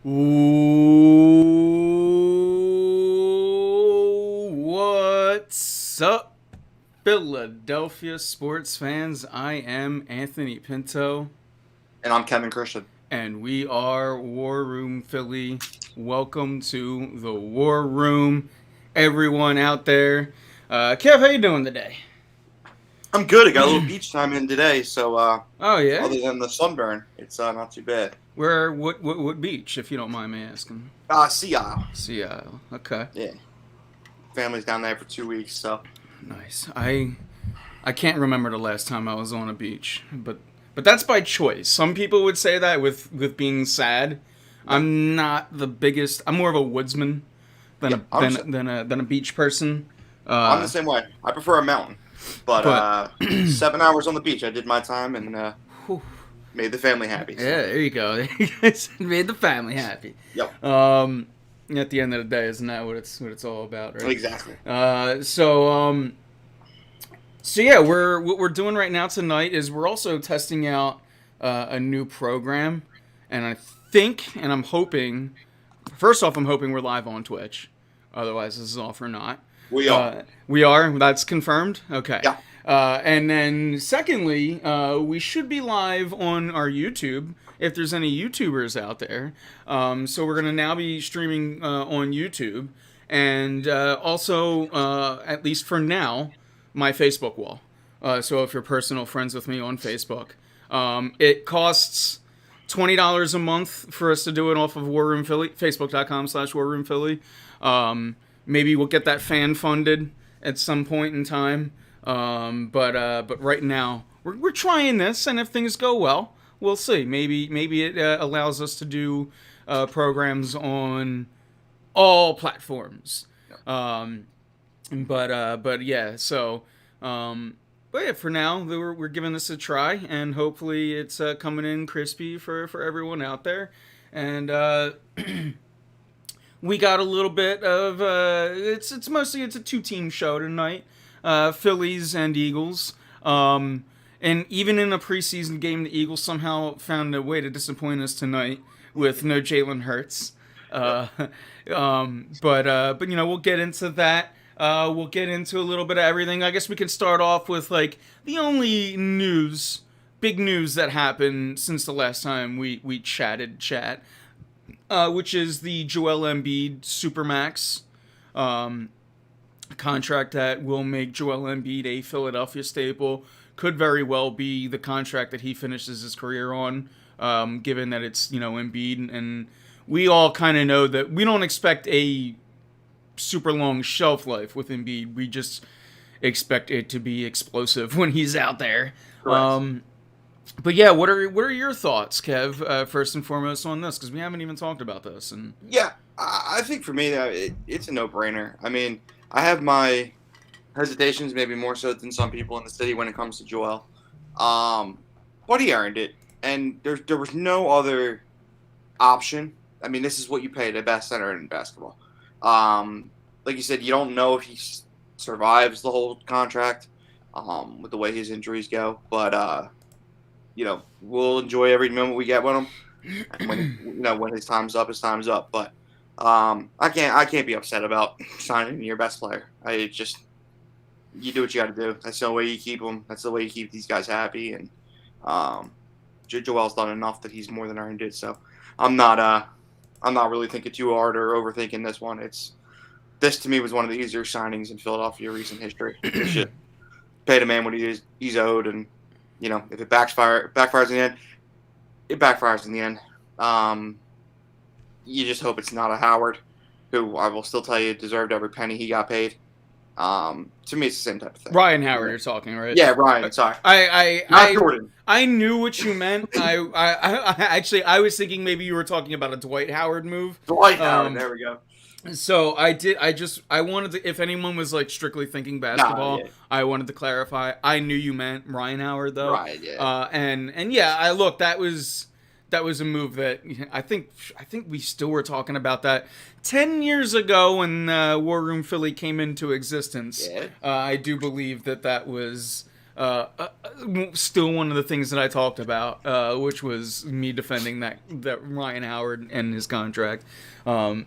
Ooh, what's up, Philadelphia sports fans? I am Anthony Pinto, And I'm Kevin Christian. and we are War Room Philly. Welcome to the War Room, everyone out there. Kev, how you doing today? I'm good. I got a little beach time in today, so Oh yeah, other than the sunburn, it's not too bad. where? What beach, if you don't mind me asking? Sea Isle. Seattle. Okay, Yeah, family's down there for 2 weeks, so nice. I can't remember the last time I was on a beach, but that's by choice. Some people would say that with being sad. no, I'm not the biggest. I'm more of a woodsman than yeah, a I'm than a beach person. I'm the same way. I prefer a mountain, but But 7 hours on the beach. I did my time and whew, made the family happy. yeah, So there you go. You guys made the family happy. yep, At the end of the day, isn't that what it's all about, right? exactly. So yeah, what we're doing right now tonight is we're also testing out a new program, and I think and I'm hoping. First off, I'm hoping we're live on Twitch. Otherwise, this is all for naught. We are. We are. That's confirmed. Okay. Yeah. And then secondly, we should be live on our YouTube if there's any YouTubers out there. So we're gonna now be streaming on YouTube, and also, at least for now, my Facebook wall. So if you're personal friends with me on Facebook, it costs $20 a month for us to do it off of War Room Philly, Facebook.com/War Room Philly. Maybe we'll get that fan funded at some point in time. But right now we're trying this, and if things go well, we'll see. Maybe it allows us to do programs on all platforms. But yeah, so but yeah, for now we're giving this a try, and hopefully it's coming in crispy for everyone out there. And we got a little bit of it's mostly it's a two-team show tonight, Phillies and Eagles. And even in a preseason game, the Eagles somehow found a way to disappoint us tonight with no Jalen Hurts. Uh, but we'll get into that. We'll get into a little bit of everything. I guess we can start off with like the only big news that happened since the last time we chat, which is the Joel Embiid Supermax contract that will make Joel Embiid a Philadelphia staple. Could very well be the contract that he finishes his career on, given that it's Embiid, and we all kind of know that we don't expect a super long shelf life with Embiid. We just expect it to be explosive when he's out there. Correct. But yeah, what are your thoughts, Kev? First and foremost on this, because we haven't even talked about this. And Yeah, I think for me it's a no-brainer. I mean, I have my hesitations, maybe more so than some people in the city when it comes to Joel. But he earned it, and there was no other option. I mean, this is what you pay the best center in basketball. Like you said, you don't know if he survives the whole contract with the way his injuries go, but we'll enjoy every moment we get with him. And when his time's up, his time's up. But I can't be upset about signing your best player. You do what you got to do. That's the way you keep them. That's the way you keep these guys happy. And Joel's done enough that he's more than earned it. So I'm not really thinking too hard or overthinking this one. This to me was one of the easier signings in Philadelphia recent history. It's just pay the man what he's owed, and if it backfires in the end, it backfires in the end. You just hope it's not a Howard, who I will still tell you deserved every penny he got paid. To me, it's the same type of thing. Ryan Howard, you're talking, right? Yeah, Ryan. Sorry, I Jordan. I knew what you meant. I actually I was thinking maybe you were talking about a Dwight Howard move. Dwight Howard. There we go. So I wanted to, if anyone was like strictly thinking basketball, Yeah. I wanted to clarify. I knew you meant Ryan Howard though. Right. Yeah. And yeah, that was a move that I think we still were talking about that 10 years ago when War Room Philly came into existence. Yeah. I do believe that was Still one of the things that I talked about, which was me defending that Ryan Howard and his contract. Um,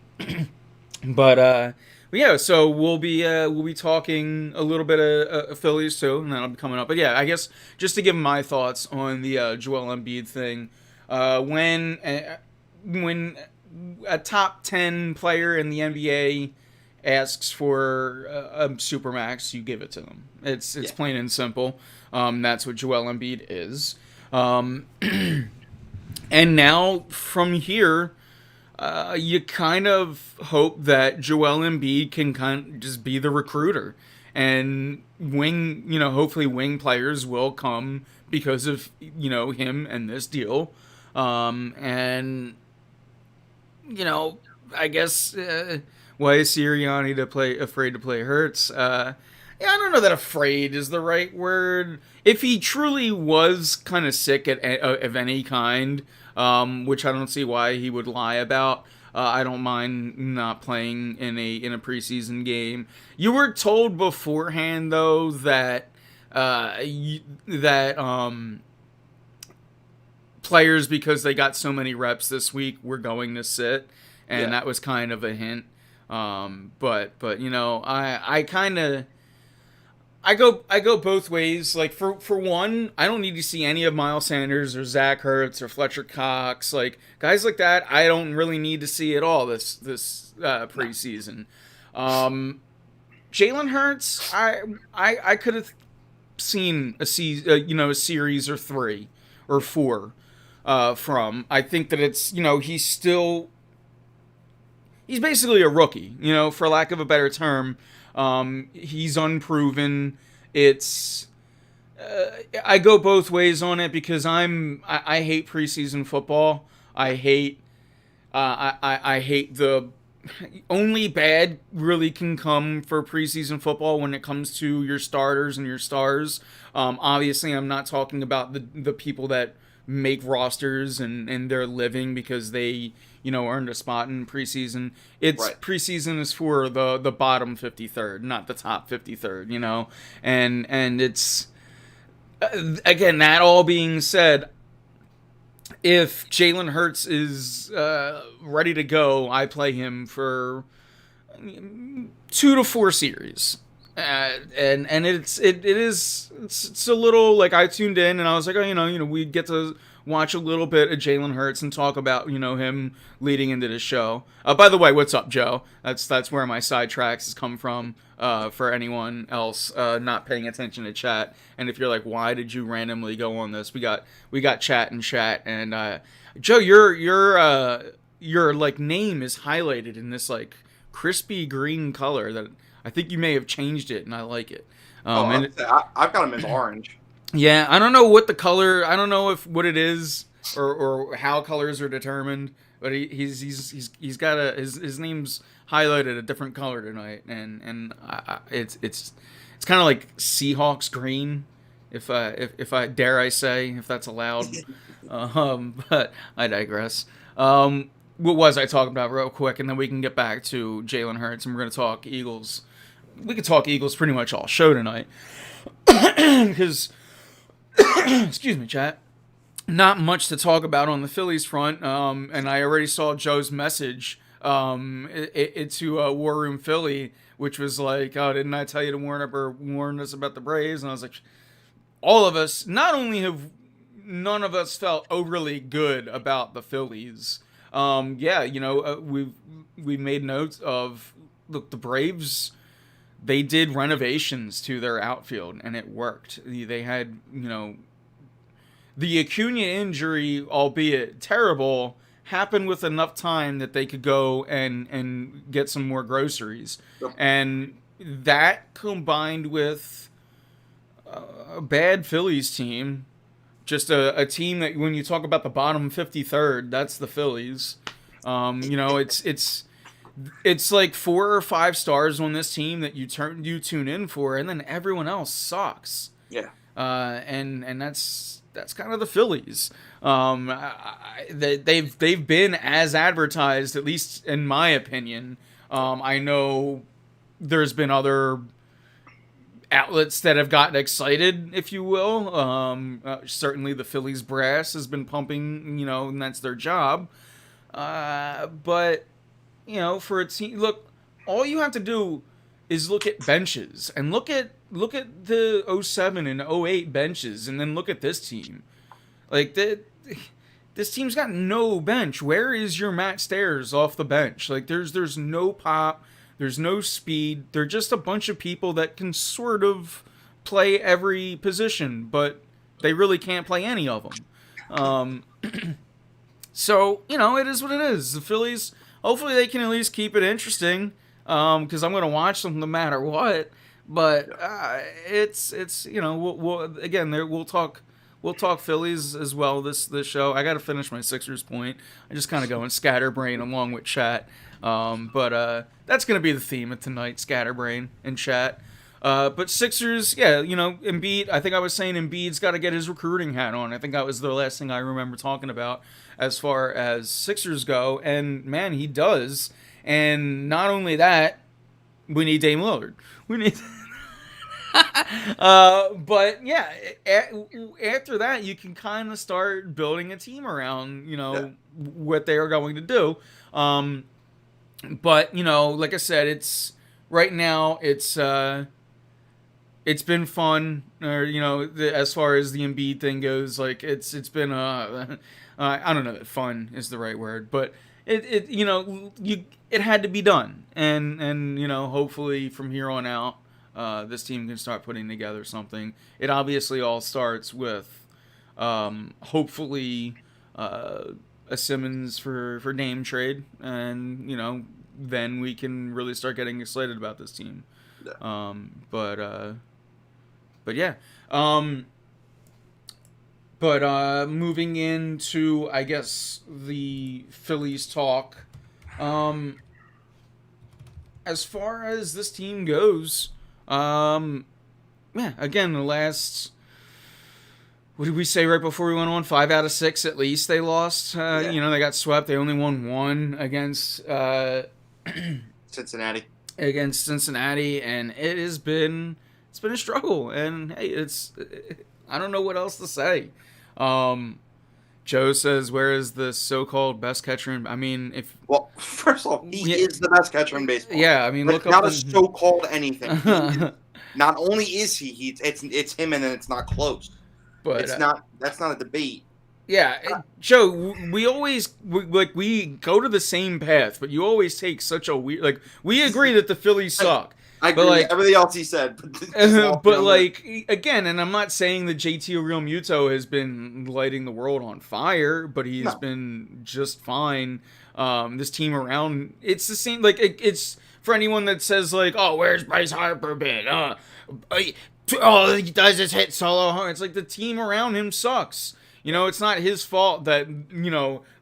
but yeah, so we'll be talking a little bit of Phillies too, and that'll be coming up. But yeah, I guess just to give my thoughts on the Joel Embiid thing, when a top 10 player in the NBA asks for a supermax, you give it to them. It's Yeah. plain and simple. That's what Joel Embiid is. Um, and now from here, you kind of hope that Joel Embiid can kind of just be the recruiter, and hopefully wing players will come because of him and this deal. And I guess why is Sirianni afraid to play Hurts? Yeah, I don't know that afraid is the right word. If he truly was kind of sick of any kind, which I don't see why he would lie about. I don't mind not playing in a preseason game. You were told beforehand though that players, because they got so many reps this week, were going to sit, and Yeah. that was kind of a hint. But I kind of I go both ways. Like for one, I don't need to see any of Miles Sanders or Zach Ertz or Fletcher Cox, like guys like that. I don't really need to see at all this preseason. Jalen Hurts, I could have seen a series or three or four from. I think that it's he's basically a rookie, for lack of a better term. He's unproven. It's I go both ways on it because I hate preseason football. I hate I hate the only bad really can come for preseason football when it comes to your starters and your stars. Obviously, I'm not talking about the people that make rosters and they're living because they earned a spot in preseason. It's Right. preseason is for the bottom 53rd, not the top 53rd. And it's again, that all being said, if Jalen Hurts is ready to go, I play him for 2 to 4 series. And it's a little like I tuned in and I was like, oh, we get to watch a little bit of Jalen Hurts and talk about him leading into the show. By the way, what's up, Joe? That's where my sidetracks has come from. For anyone else not paying attention to chat, and if you're like, why did you randomly go on this? We got chat and chat, and Joe, your like name is highlighted in this like crispy green color that I think you may have changed it, and I like it. Oh, And it, I've got him in orange. yeah, I don't know what the color. I don't know if what it is or how colors are determined. But he's got his name's highlighted a different color tonight, and it's kind of like Seahawks green, if I dare I say, if that's allowed. But I digress. What was I talking about real quick, and then we can get back to Jalen Hurts, and we're gonna talk Eagles. We could talk Eagles pretty much all show tonight, because excuse me, chat. Not much to talk about on the Phillies front, and I already saw Joe's message to War Room Philly, which was like, "Oh, didn't I tell you to warn us about the Braves?" And I was like, "All of us. Not only have none of us felt overly good about the Phillies, yeah, we've made notes of look the Braves." They did renovations to their outfield, and it worked. They had, the Acuna injury, albeit terrible, happened with enough time that they could go and get some more groceries. Yep. And that combined with a bad Phillies team, just a team that when you talk about the bottom 53rd, that's the Phillies. It's like 4 or 5 stars on this team that you tune in for, and then everyone else sucks. Yeah. And that's kind of the Phillies. They've been as advertised, at least in my opinion. I know there's been other outlets that have gotten excited, if you will. Certainly, the Phillies brass has been pumping, and that's their job. But for a team, look, all you have to do is look at benches and look at the '07 and '08 benches, and then look at this team. Like this team's got no bench. Where is your Matt Stairs off the bench? Like there's no pop, there's no speed. They're just a bunch of people that can sort of play every position, but they really can't play any of them. So it is what it is. The Phillies, hopefully, they can at least keep it interesting. Because I'm going to watch them no matter what. But it's we'll again there we'll talk Phillies as well this show. I got to finish my Sixers point. I just kind of go in scatterbrain along with chat. But that's going to be the theme of tonight: scatterbrain and chat. But Sixers, yeah, Embiid. I think I was saying Embiid's got to get his recruiting hat on. I think that was the last thing I remember talking about as far as Sixers go. And man, he does. And not only that, we need Dame Lillard. We need. But yeah, after that, you can kind of start building a team around, what they are going to do. But like I said, it's right now. It's been fun, or as far as the Embiid thing goes, like it's been I don't know if fun is the right word, but it had to be done, and hopefully from here on out, this team can start putting together something. It obviously all starts with hopefully a Simmons for Dame trade, and then we can really start getting excited about this team. Yeah. But yeah. Moving into, I guess, the Phillies talk. As far as this team goes, yeah, again, the last, what did we say right before we went on? 5 out of 6 at least they lost. They got swept. They only won one against Cincinnati. Against Cincinnati, and it's been a struggle. And hey, I don't know what else to say. Joe says, "Where is the so-called best catcher?" I mean, first of all, he is the best catcher in baseball. Yeah, I mean, look up not a so-called anything. Not only is he, it's him, and then it's not close. But it's not. That's not a debate. Yeah, Joe, we go to the same path, but you always take such a weird. We agree that the Phillies suck. I agree with everything else he said. But again, and I'm not saying that JT Realmuto has been lighting the world on fire, but he's been just fine. This team around, it's the same. It's for anyone that says oh, where's Bryce Harper been? All he does is hit solo home. It's like the team around him sucks. It's not his fault that,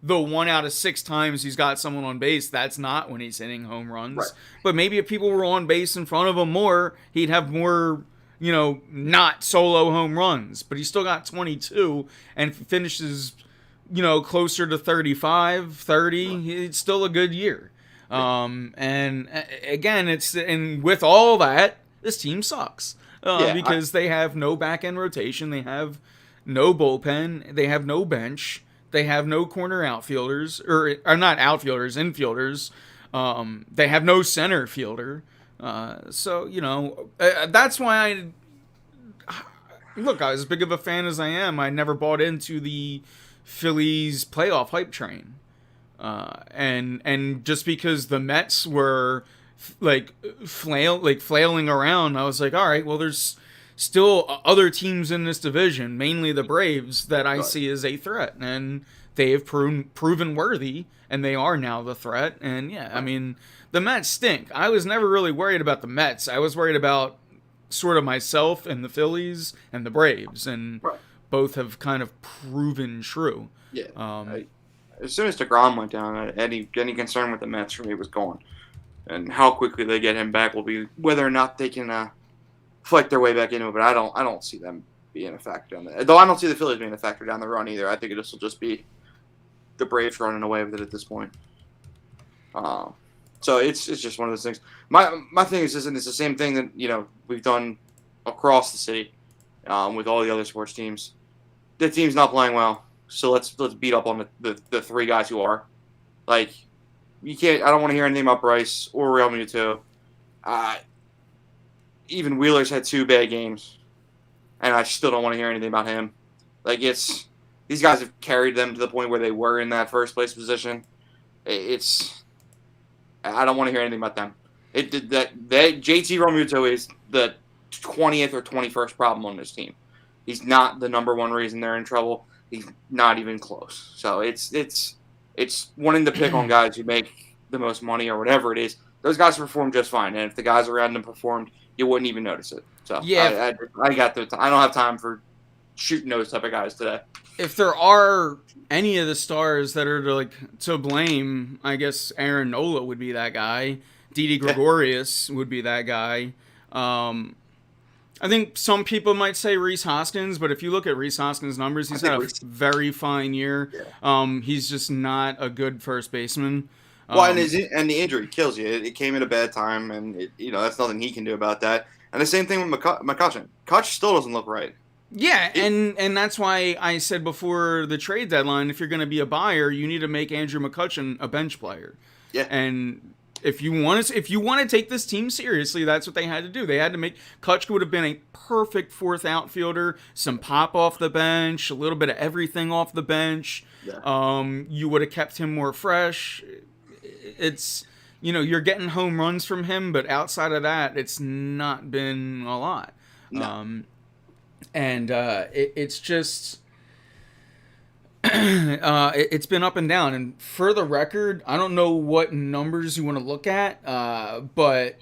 the 1 out of 6 times he's got someone on base, that's not when he's hitting home runs. Right. But maybe if people were on base in front of him more, he'd have more, not solo home runs. But he's still got 22 and finishes, closer to 35, 30. Right. It's still a good year. And again, and with all that, this team sucks. Because they have no back-end rotation. They have no bullpen. They have no bench. They have no corner outfielders, or not outfielders, infielders. They have no center fielder. So that's why look, as big of a fan as I am, I never bought into the Phillies playoff hype train. And just because the Mets were flailing around, I was like, all right, well, there's still other teams in this division, mainly the Braves, that I see as a threat, and they have proven worthy, and they are now the threat. And I mean, the Mets stink. I was never really worried about the Mets. I was worried about sort of myself and the Phillies and the Braves, and both have kind of proven true. Yeah. As soon as DeGrom went down, any concern with the Mets for me was gone. And how quickly they get him back will be whether or not they can flick their way back into it. But I don't see them being a factor down there. Though I don't see the Phillies being a factor down the run either. I think this will just be the Braves running away with it at this point. So it's just one of those things. My thing is, it's the same thing that we've done across the city with all the other sports teams. The team's not playing well, so let's beat up on the three guys who are. Like, you can't. I don't want to hear anything about Bryce or Real Muto. Even Wheeler's had 2 bad games, and I still don't want to hear anything about him. Like, these guys have carried them to the point where they were in that first place position. I don't want to hear anything about them. That JT Realmuto is the 20th or 21st problem on this team. He's not the number one reason they're in trouble. He's not even close. So it's wanting to pick on guys who make the most money or whatever it is. Those guys perform just fine, and if the guys around them performed, you wouldn't even notice it. So yeah, I don't have time for shooting those type of guys today. If there are any of the stars that are to blame, I guess Aaron Nola would be that guy. Didi Gregorius would be that guy. I think some people might say Rhys Hoskins, but if you look at Rhys Hoskins' numbers, he's had a very fine year. Yeah. He's just not a good first baseman. Well, and the injury kills you. It came at a bad time, and that's nothing he can do about that. And the same thing with McCutchen. Kutch still doesn't look right. Yeah, and that's why I said before the trade deadline, if you're going to be a buyer, you need to make Andrew McCutchen a bench player. Yeah. And if you want to take this team seriously, that's what they had to do. They had to make Kutch would have been a perfect fourth outfielder, some pop off the bench, a little bit of everything off the bench. Yeah. You would have kept him more fresh. It's you're getting home runs from him, but outside of that, it's not been a lot. No. It's just it's been up and down. And for the record, I don't know what numbers you want to look at, but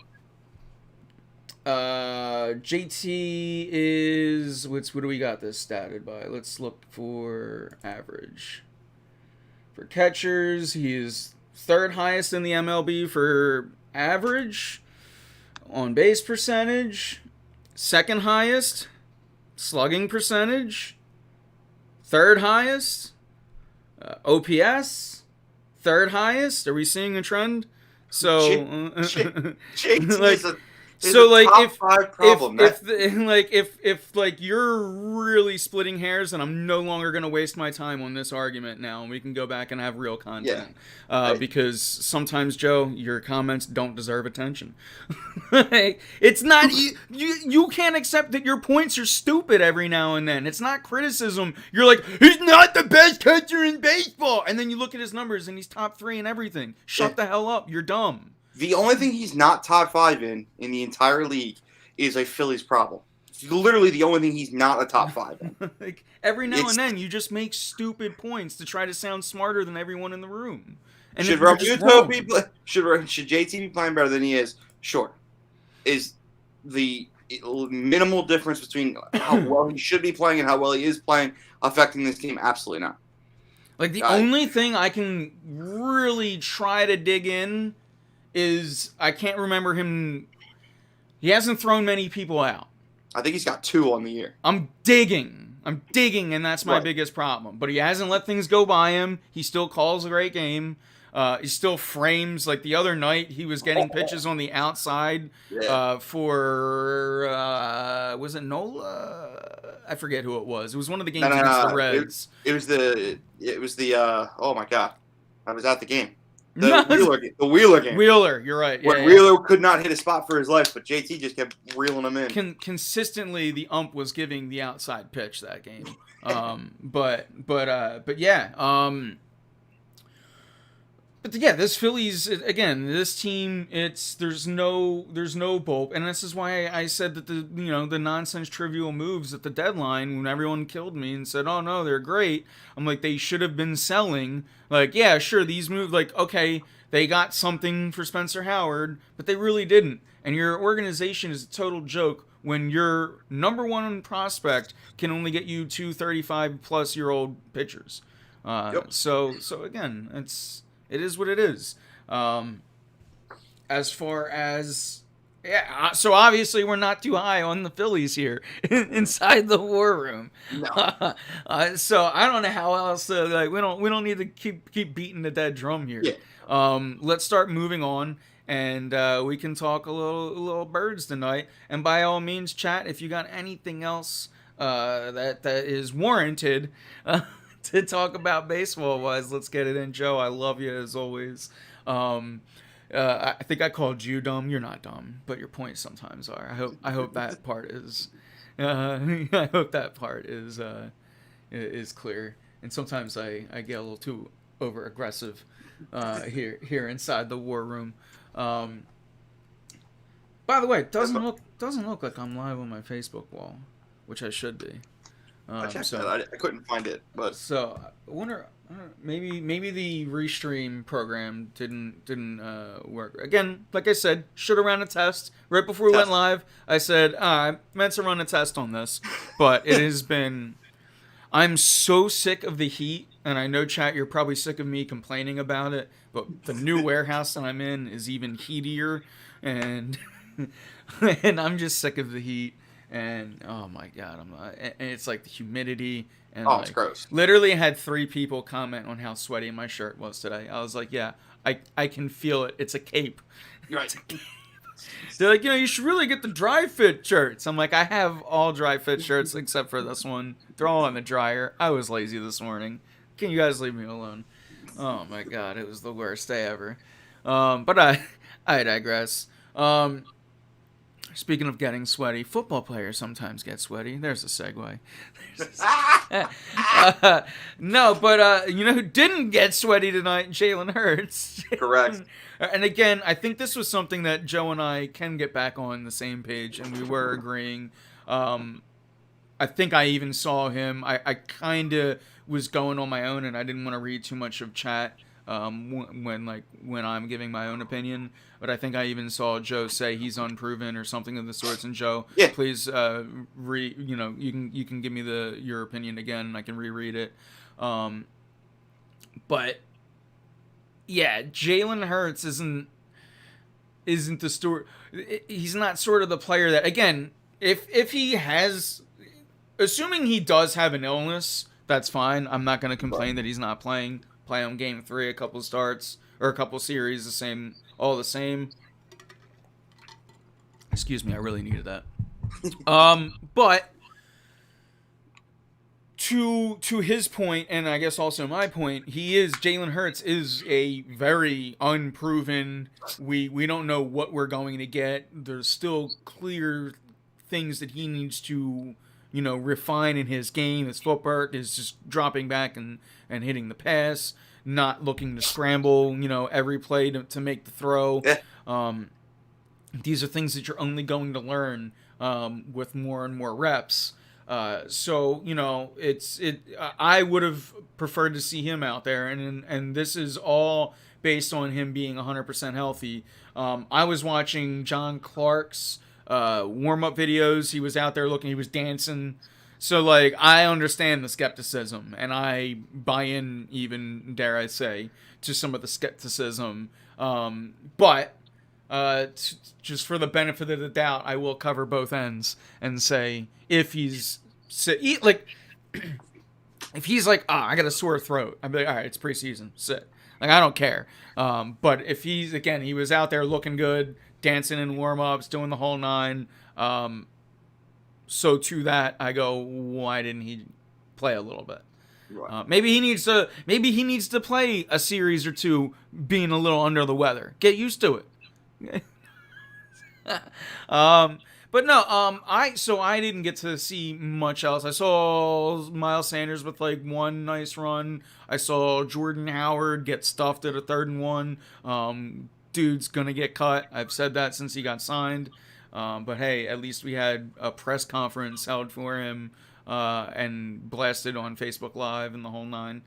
JT is what do we got this statted by? Let's look for average. For catchers, he is third highest in the MLB for average, on base percentage, second highest slugging percentage, third highest OPS, third highest. Are we seeing a trend? So if you're really splitting hairs, then I'm no longer going to waste my time on this argument now, and we can go back and have real content. Yeah. Because sometimes, Joe, your comments don't deserve attention. It's not you can't accept that your points are stupid every now and then. It's not criticism. You're like, he's not the best catcher in baseball, and then you look at his numbers and he's top 3 in everything. Shut the hell up. You're dumb. The only thing he's not top 5 in the entire league is a Phillies problem. It's literally the only thing he's not a top 5 in. Every now and then, you just make stupid points to try to sound smarter than everyone in the room. And should JT be playing better than he is? Sure. Is the minimal difference between how well he should be playing and how well he is playing affecting this team? Absolutely not. The only thing I can really try to dig in is I can't remember him. He hasn't thrown many people out. I think he's got 2 on the year. I'm digging, and that's my biggest problem. But he hasn't let things go by him. He still calls a great game. He still frames, like the other night, he was getting pitches on the outside for, was it Nola? I forget who it was. It was one of the games against the Reds. It was the oh my God. I was at the game. The Wheeler game. Wheeler, you're right. When Wheeler could not hit a spot for his life, but JT just kept reeling him in. Consistently, the ump was giving the outside pitch that game. But yeah. But yeah, this Phillies again. This team, there's no bulb, and this is why I said that the nonsense trivial moves at the deadline when everyone killed me and said, oh no, they're great. I'm like, they should have been selling. Like, yeah, sure, these moves, like, okay, they got something for Spencer Howard, but they really didn't. And your organization is a total joke when your number one prospect can only get you 2 35-plus-year-old pitchers. So again, it is what it is. As far as so obviously we're not too high on the Phillies here inside the war room. No. So I don't know how else we don't need to keep beating the dead drum here. Yeah. Let's start moving on. and we can talk a little birds tonight. And by all means, chat if you got anything else that is warranted to talk about baseball wise. Let's get it in, Joe. I love you as always. Um, I think I called you dumb. You're not dumb, but your points sometimes are. I hope that part is. I hope that part is clear. And sometimes I get a little too over aggressive here inside the war room. Um, by the way, it doesn't look like I'm live on my Facebook wall, which I should be. I checked So that. I couldn't find it, but so I wonder, maybe the restream program didn't work. Again, like I said, should have ran a test right before we went test. live. I said I meant to run a test on this, but it has been. I'm so sick of the heat, and I know, chat, you're probably sick of me complaining about it. But the new warehouse that I'm in is even heatier, and and I'm just sick of the heat. And oh my god, and it's like the humidity and Oh, it's like gross. literally had 3 people comment on how sweaty my shirt was today. I was like, yeah, I can feel it. It's a cape. You're right. They're like, you should really get the dry fit shirts. I'm like, I have all dry fit shirts except for this one. They're all in the dryer. I was lazy this morning. Can you guys leave me alone? Oh my god, it was the worst day ever. But I digress. Speaking of getting sweaty, football players sometimes get sweaty. There's a segue. No, but you know who didn't get sweaty tonight? Jalen Hurts. Correct. And again, I think this was something that Joe and I can get back on the same page, and we were agreeing. I think I even saw him. I kind of was going on my own, and I didn't want to read too much of chat when I'm giving my own opinion. But I think I even saw Joe say he's unproven or something of the sorts. And Joe, Yeah. please you can give me your opinion again, and I can reread it. But yeah, Jalen Hurts isn't the story. He's not sort of the player that, again, if he has, assuming he does have an illness, that's fine. I'm not going to complain that he's not playing. Play on game 3, a couple starts or a couple series, all the same. Excuse me, I really needed that. But to his point, and I guess also my point, Jalen Hurts is a very unproven. We don't know what we're going to get. There's still clear things that he needs to, refine in his game. His footwork is just dropping back and hitting the pass, not looking to scramble, every play to make the throw. Yeah. These are things that you're only going to learn with more and more reps. So I would have preferred to see him out there, and this is all based on him being 100% healthy. I was watching John Clark's warm-up videos. He was out there he was dancing. So, like, I understand the skepticism, and I buy in, even, dare I say, to some of the skepticism. But just for the benefit of the doubt, I will cover both ends and say, if he's like, I got a sore throat, I'd be like, all right, it's preseason, sit. Like, I don't care. But if he was out there looking good, dancing in warm-ups, doing the whole nine. So to that, I go, why didn't he play a little bit? Right. Maybe he needs to play a series or two, being a little under the weather. Get used to it. But no, I didn't get to see much else. I saw Miles Sanders with like one nice run. I saw Jordan Howard get stuffed at a 3rd and 1. Dude's gonna get cut. I've said that since he got signed. But hey, at least we had a press conference held for him and blasted on Facebook Live and the whole 9.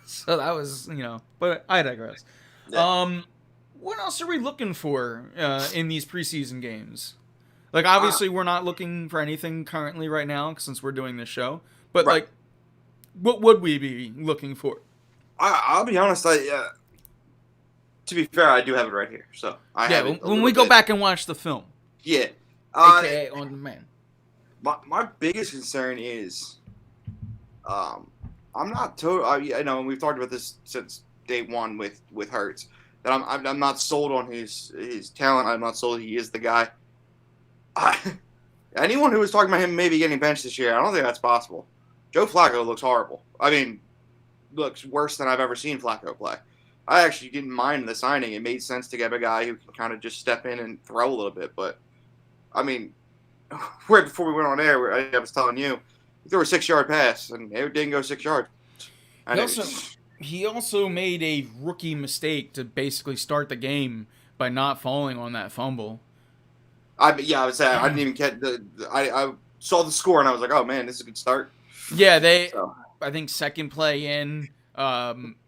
So that was, but I digress. Yeah. What else are we looking for in these preseason games? Like, obviously, we're not looking for anything currently right now since we're doing this show. But, Right. like, what would we be looking for? I'll be honest. To be fair, I do have it right here. So I have it. When we go back and watch the film. Yeah. AKA on demand. My biggest concern is, I'm not total. And we've talked about this since day one with Hurts. that I'm not sold on his talent. I'm not sold he is the guy. I, anyone who was talking about him maybe getting benched this year, I don't think that's possible. Joe Flacco looks horrible. I mean, looks worse than I've ever seen Flacco play. I actually didn't mind the signing. It made sense to get a guy who can kind of just step in and throw a little bit. But I mean, right before we went on air, I was telling you, he threw a 6-yard pass and it didn't go 6 yards. He And it also was, he also made a rookie mistake to basically start the game by not falling on that fumble. I would say I didn't even get I saw the score and I was like, oh man, this is a good start. Yeah, So I think second play in,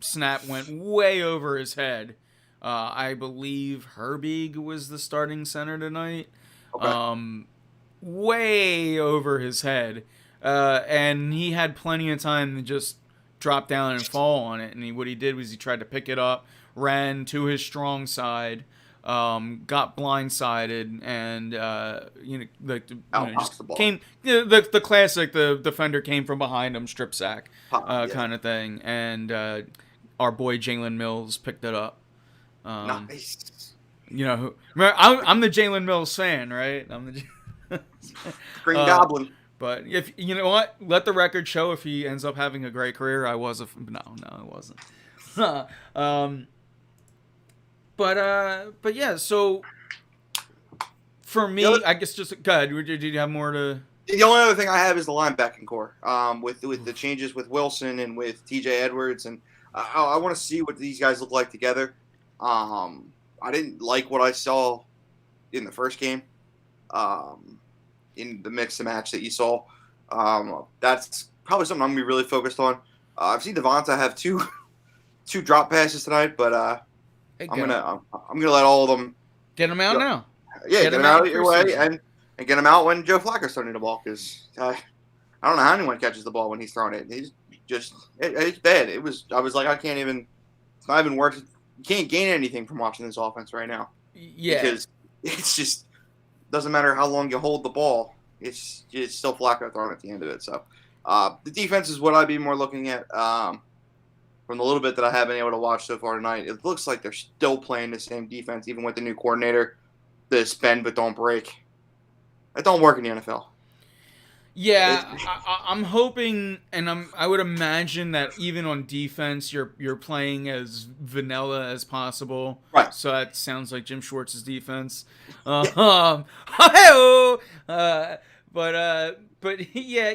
snap went way over his head. I believe Herbig was the starting center tonight. okay, Um, way over his head. And he had plenty of time to just drop down and fall on it. And what he did was he tried to pick it up, ran to his strong side, got blindsided, and outboxed just the ball. came the classic. The defender came from behind him, strip sack, Yeah. kind of thing, and our boy Jalen Mills picked it up. Nice. I'm the Jalen Mills fan, right? Green Goblin. But if you know what, let the record show if he ends up having a great career. I was no, it wasn't. But yeah. So for me, I guess just good. Did you have more to? The only other thing I have is the linebacking core. With the changes with Wilson and with T.J. Edwards, and I want to see what these guys look like together. I didn't like what I saw in the first game. In the mix and match that you saw, that's probably something I'm gonna be really focused on. I've seen Devonta have two drop passes tonight, but I'm gonna let all of them get them out now. Yeah, get them out of your way and get them out when Joe Flacco's throwing the ball, because I don't know how anyone catches the ball when he's throwing it. It's bad. I was like, I can't even. It's not even worth it. You can't gain anything from watching this offense right now. Yeah, because it's just doesn't matter how long you hold the ball. It's still Flacco throwing at the end of it. So the defense is what I'd be more looking at. From the little bit that I have been able to watch so far tonight, it looks like they're still playing the same defense, even with the new coordinator. The spend but don't break. That don't work in the NFL. Yeah, I'm hoping, and I would imagine that even on defense, you're playing as vanilla as possible. Right. So that sounds like Jim Schwartz's defense. Hey-oh! But yeah,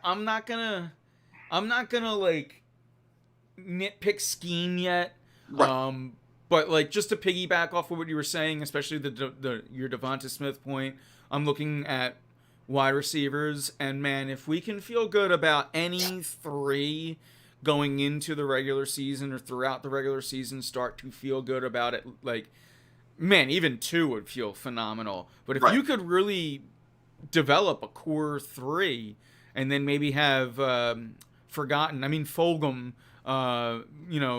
I'm not gonna like nitpick scheme yet. Right. But like just to piggyback off of what you were saying, especially your Devonta Smith point, I'm looking at wide receivers, and man, if we can feel good about any three going into the regular season or throughout the regular season, start to feel good about it, like, man, even two would feel phenomenal. But if you could really develop a core three and then maybe have Fulgham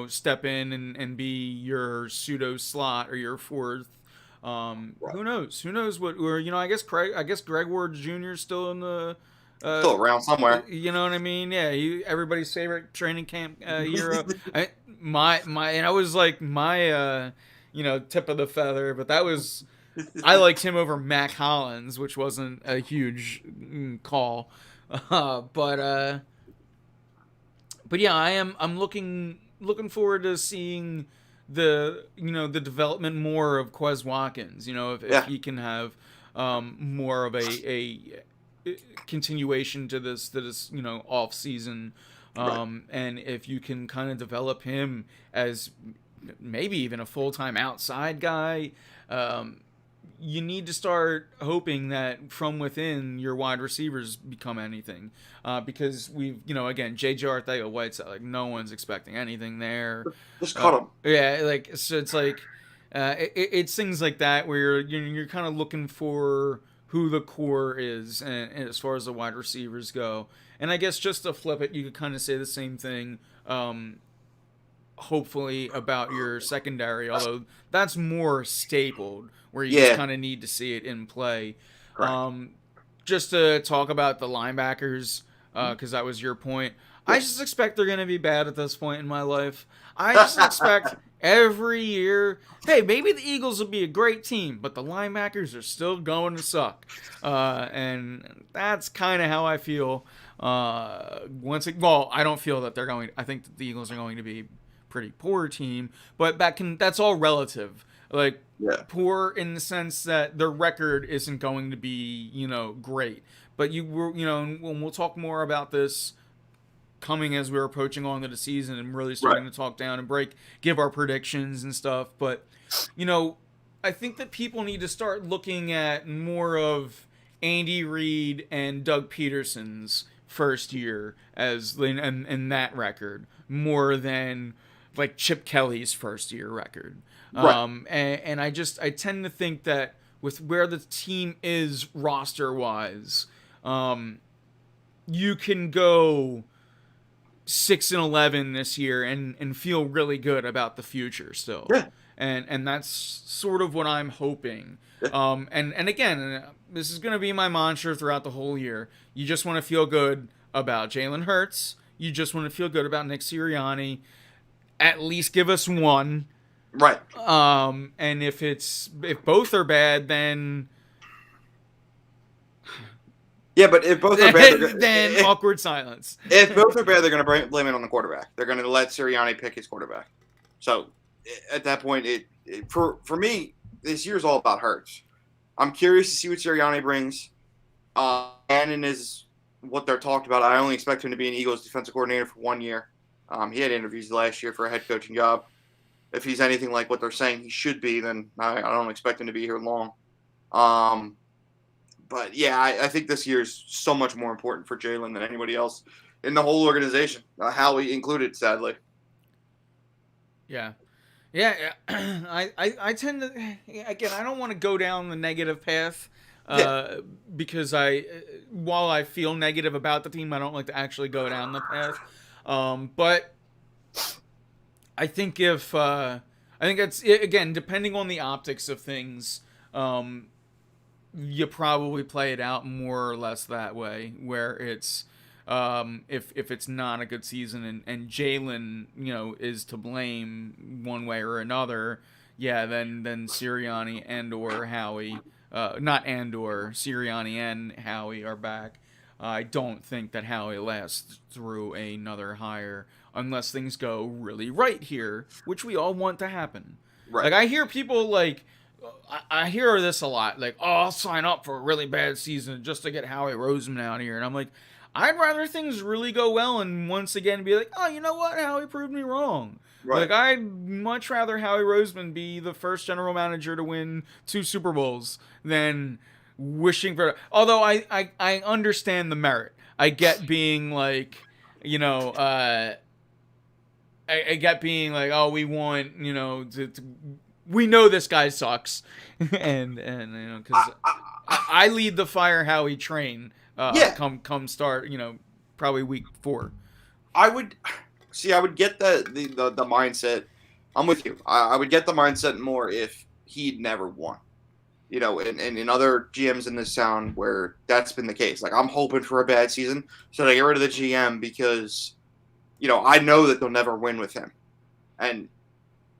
step in and be your pseudo slot or your fourth. Who knows? Who knows what? Or I guess Greg Ward Jr. is still in the still around somewhere. You know what I mean? Yeah, everybody's favorite training camp hero. And I was like my tip of the feather, but that was I liked him over Mac Hollins, which wasn't a huge call, but yeah, I'm looking forward to seeing the development more of Quez Watkins. If he can have more of a continuation to this off season, and if you can kind of develop him as maybe even a full-time outside guy, you need to start hoping that from within your wide receivers become anything, because we've again J.J. Arcega-Whiteside, like no one's expecting anything there. Just cut him. Yeah, like so it's like it's things like that where you're kind of looking for who the core is, and as far as the wide receivers go. And I guess just to flip it, you could kind of say the same thing. Hopefully about your secondary, although that's more stapled, where you just kind of need to see it in play. Just to talk about the linebackers, because that was your point. I Yeah. just expect they're going to be bad at this point in my life. I just expect every year, hey, maybe the Eagles will be a great team, but the linebackers are still going to suck. And that's kind of how I feel. I don't feel that they're going. I think that the Eagles are going to be a pretty poor team, but that's all relative. Like Yeah. poor in the sense that their record isn't going to be, great. But and we'll talk more about this coming as we're approaching on to the season and really Right. starting to talk down and give our predictions and stuff. But, I think that people need to start looking at more of Andy Reid and Doug Peterson's first year as in that record more than like Chip Kelly's first year record. Right. And I tend to think that with where the team is roster wise, you can go 6-11 this year and feel really good about the future still. Yeah. And that's sort of what I'm hoping. Yeah. And again, this is going to be my mantra throughout the whole year. You just want to feel good about Jalen Hurts. You just want to feel good about Nick Sirianni. At least give us one. Right. And if both are bad, then Yeah, but if both are bad, then awkward silence. If both are bad, they're going to blame it on the quarterback. They're going to let Sirianni pick his quarterback. So at that point, for me, this year's all about Hurts. I'm curious to see what Sirianni brings. Gannon is what they're talked about. I only expect him to be an Eagles defensive coordinator for 1 year. He had interviews last year for a head coaching job. If he's anything like what they're saying he should be, then I don't expect him to be here long. But yeah, I think this year's so much more important for Jalen than anybody else in the whole organization. Howie included, sadly. Yeah. I tend to, again, I don't want to go down the negative path because while I feel negative about the team, I don't like to actually go down the path. But I think I think it's, again, depending on the optics of things, you probably play it out more or less that way, where it's if it's not a good season and Jalen is to blame one way or another, then Sirianni and or Howie, Sirianni and Howie are back. I don't think that Howie lasts through another hire unless things go really right here, which we all want to happen. Right. Like I hear people I hear this a lot, like, oh, I'll sign up for a really bad season just to get Howie Roseman out here. And I'm like, I'd rather things really go well and once again be like, oh, you know what? Howie proved me wrong. Right. Like, I'd much rather Howie Roseman be the first general manager to win 2 Super Bowls than wishing for... Although I understand the merit. I get being like, I get being like, oh, we want, to we know this guy sucks, and because I lead the Fire Howie train. Come start, probably week 4. I would get the mindset. I'm with you. I would get the mindset more if he'd never won. And in other GMs in this town where that's been the case. Like, I'm hoping for a bad season, so they get rid of the GM because, I know that they'll never win with him. And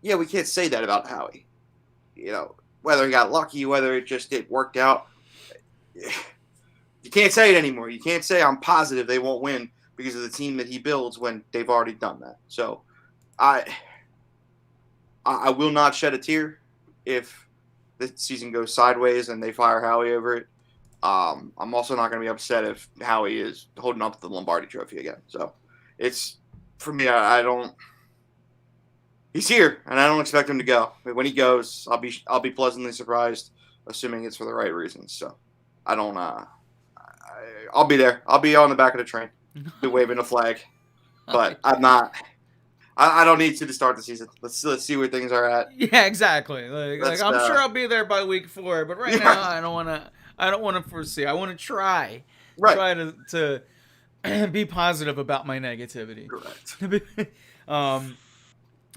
yeah, we can't say that about Howie. Whether he got lucky, whether it worked out. You can't say it anymore. You can't say I'm positive they won't win because of the team that he builds when they've already done that. So I will not shed a tear if the season goes sideways and they fire Howie over it. I'm also not going to be upset if Howie is holding up the Lombardi Trophy again. So it's, for me, I don't. He's here, and I don't expect him to go. But when he goes, I'll be pleasantly surprised, assuming it's for the right reasons. So I don't. I'll be there. I'll be on the back of the train, be waving a flag. But I'm not. I don't need to start the season. Let's see where things are at. Yeah, exactly. Like I'm sure I'll be there by week 4, but right now I don't want to. I don't want to foresee. I want to try. Right. Try to be positive about my negativity. Correct.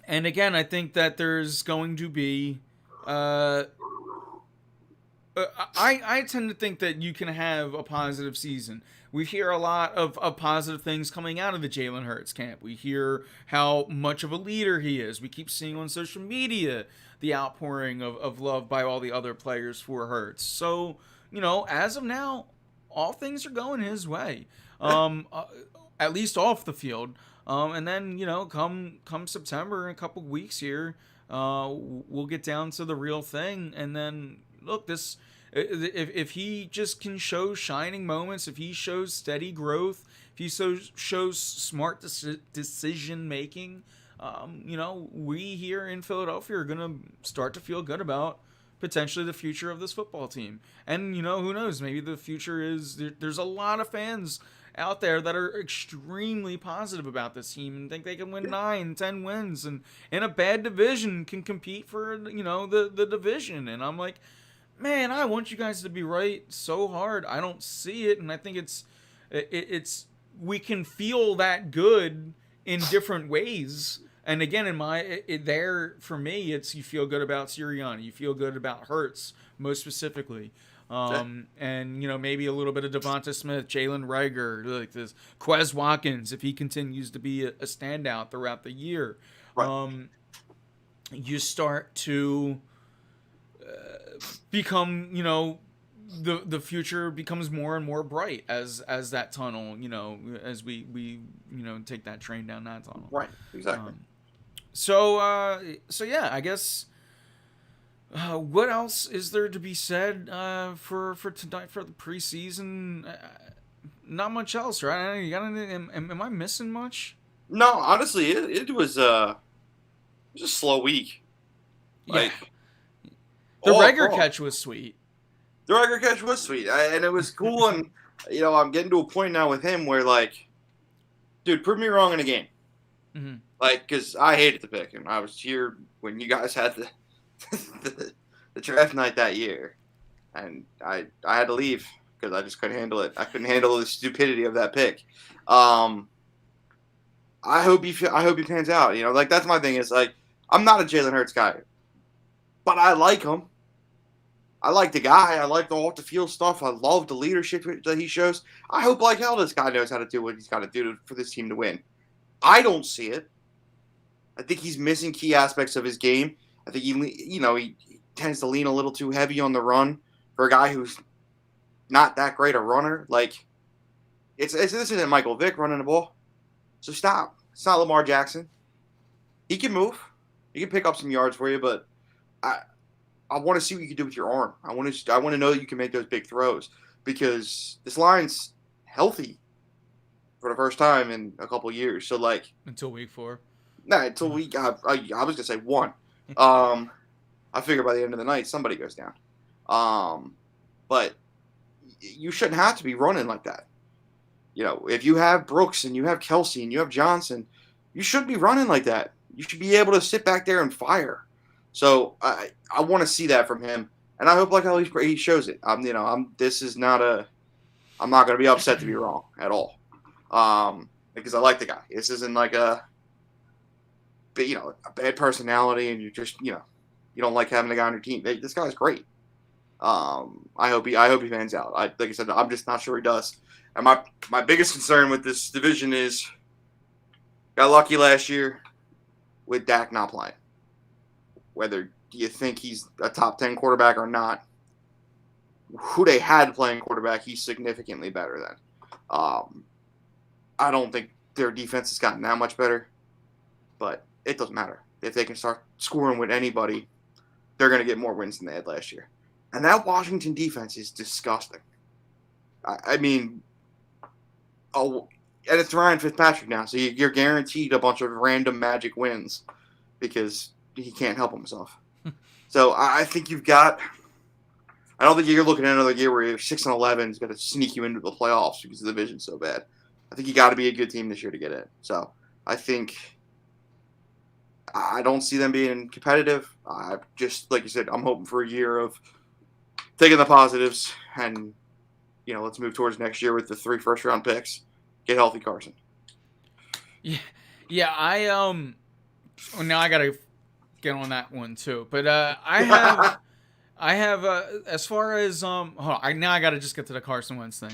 And again, I think that there's going to be I tend to think that you can have a positive season. We hear a lot of positive things coming out of the Jalen Hurts camp. We hear how much of a leader he is. We keep seeing on social media the outpouring of love by all the other players for Hurts. So, as of now, all things are going his way. Yeah, At least off the field. And then, come September, in a couple weeks here, we'll get down to the real thing. And then, look, if he just can show shining moments, if he shows steady growth, if he shows smart decision making, we here in Philadelphia are gonna start to feel good about potentially the future of this football team. And who knows? Maybe the future is there's a lot of fans out there that are extremely positive about this team and think they can win yeah, 9, 10 wins, and in a bad division can compete for the division. And I'm like, man, I want you guys to be right so hard. I don't see it, and I think it's we can feel that good in different ways. And again, there for me, it's you feel good about Sirianni, you feel good about Hurts most specifically, yeah. and maybe a little bit of Devonta Smith, Jalen Rager, like this Quez Watkins if he continues to be a standout throughout the year. Right. You start to become the future becomes more and more bright as that tunnel as we take that train down that tunnel. Right. Exactly. So yeah, I guess what else is there to be said for tonight for the preseason? Not much else, right? You got any, am I missing much? No, honestly, it was a slow week. Yeah, Like the all Rager across. catch was sweet. The record catch was sweet, and it was cool. And I'm getting to a point now with him where like, dude, prove me wrong in a game. Mm-hmm. Like, because I hated the pick, and I was here when you guys had the draft night that year, and I had to leave because I just couldn't handle it. I couldn't handle the stupidity of that pick. Um, I hope he pans out. Like that's my thing is like I'm not a Jalen Hurts guy, but I like him. I like the guy. I like the off the field stuff. I love the leadership that he shows. I hope like hell this guy knows how to do what he's got to do for this team to win. I don't see it. I think he's missing key aspects of his game. I think he tends to lean a little too heavy on the run for a guy who's not that great a runner. Like this isn't Michael Vick running the ball. So stop. It's not Lamar Jackson. He can move. He can pick up some yards for you, but I want to see what you can do with your arm. I want to know that you can make those big throws because this line's healthy for the first time in a couple of years. So like Until week 4. until we got I was gonna say one. I figure by the end of the night somebody goes down. But you shouldn't have to be running like that. If you have Brooks and you have Kelsey and you have Johnson, you shouldn't be running like that. You should be able to sit back there and fire. So I want to see that from him, and I hope like how he shows it. This is not a. I'm not going to be upset to be wrong at all, because I like the guy. This isn't like a bad personality, and you just you don't like having a guy on your team. This guy's great. I hope he pans out. Like I said, I'm just not sure he does. And my biggest concern with this division is got lucky last year with Dak not playing. Whether you think he's a top 10 quarterback or not, who they had playing quarterback, he's significantly better than. I don't think their defense has gotten that much better, but it doesn't matter. If they can start scoring with anybody, they're going to get more wins than they had last year. And that Washington defense is disgusting. I mean, and it's Ryan Fitzpatrick now, so you're guaranteed a bunch of random magic wins because he can't help himself. So I think you've got. I don't think you're looking at another year where you're 6-11 is going to sneak you into the playoffs because the division's so bad. I think you got to be a good team this year to get in. So I think I don't see them being competitive. Just like you said, I'm hoping for a year of taking the positives and let's move towards next year with the 3 first-round picks. Get healthy, Carson. Yeah. Well, now I gotta get on that one too. But I have I have as far as hold on, now I got to just get to the Carson Wentz thing.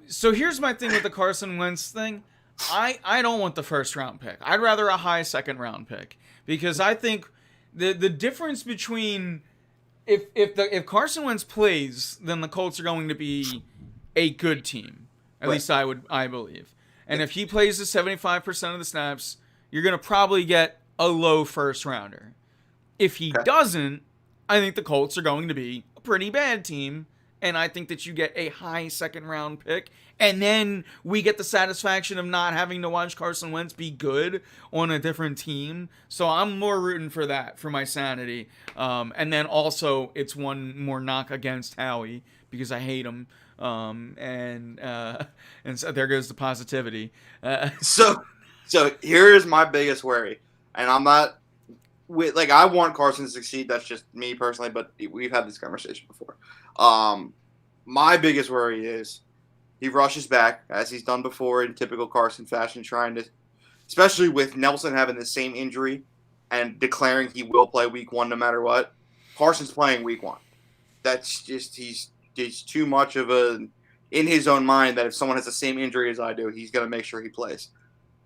So here's my thing with the Carson Wentz thing. I don't want the first round pick. I'd rather a high second round pick because I think the difference between if Carson Wentz plays, then the Colts are going to be a good team. At least I believe. And if he plays the 75% of the snaps, you're going to probably get a low first rounder. If he doesn't, I think the Colts are going to be a pretty bad team, and I think that you get a high second round pick, and then we get the satisfaction of not having to watch Carson Wentz be good on a different team. So I'm more rooting for that, for my sanity. And then also, it's one more knock against Howie, because I hate him. And so there goes the positivity. So here's my biggest worry, and I'm not I want Carson to succeed. That's just me personally, but we've had this conversation before. My biggest worry is he rushes back as he's done before in typical Carson fashion, trying to, especially with Nelson having the same injury and declaring he will play week 1 no matter what. Carson's playing week 1. That's just he's too much of a in his own mind that if someone has the same injury as I do, he's going to make sure he plays.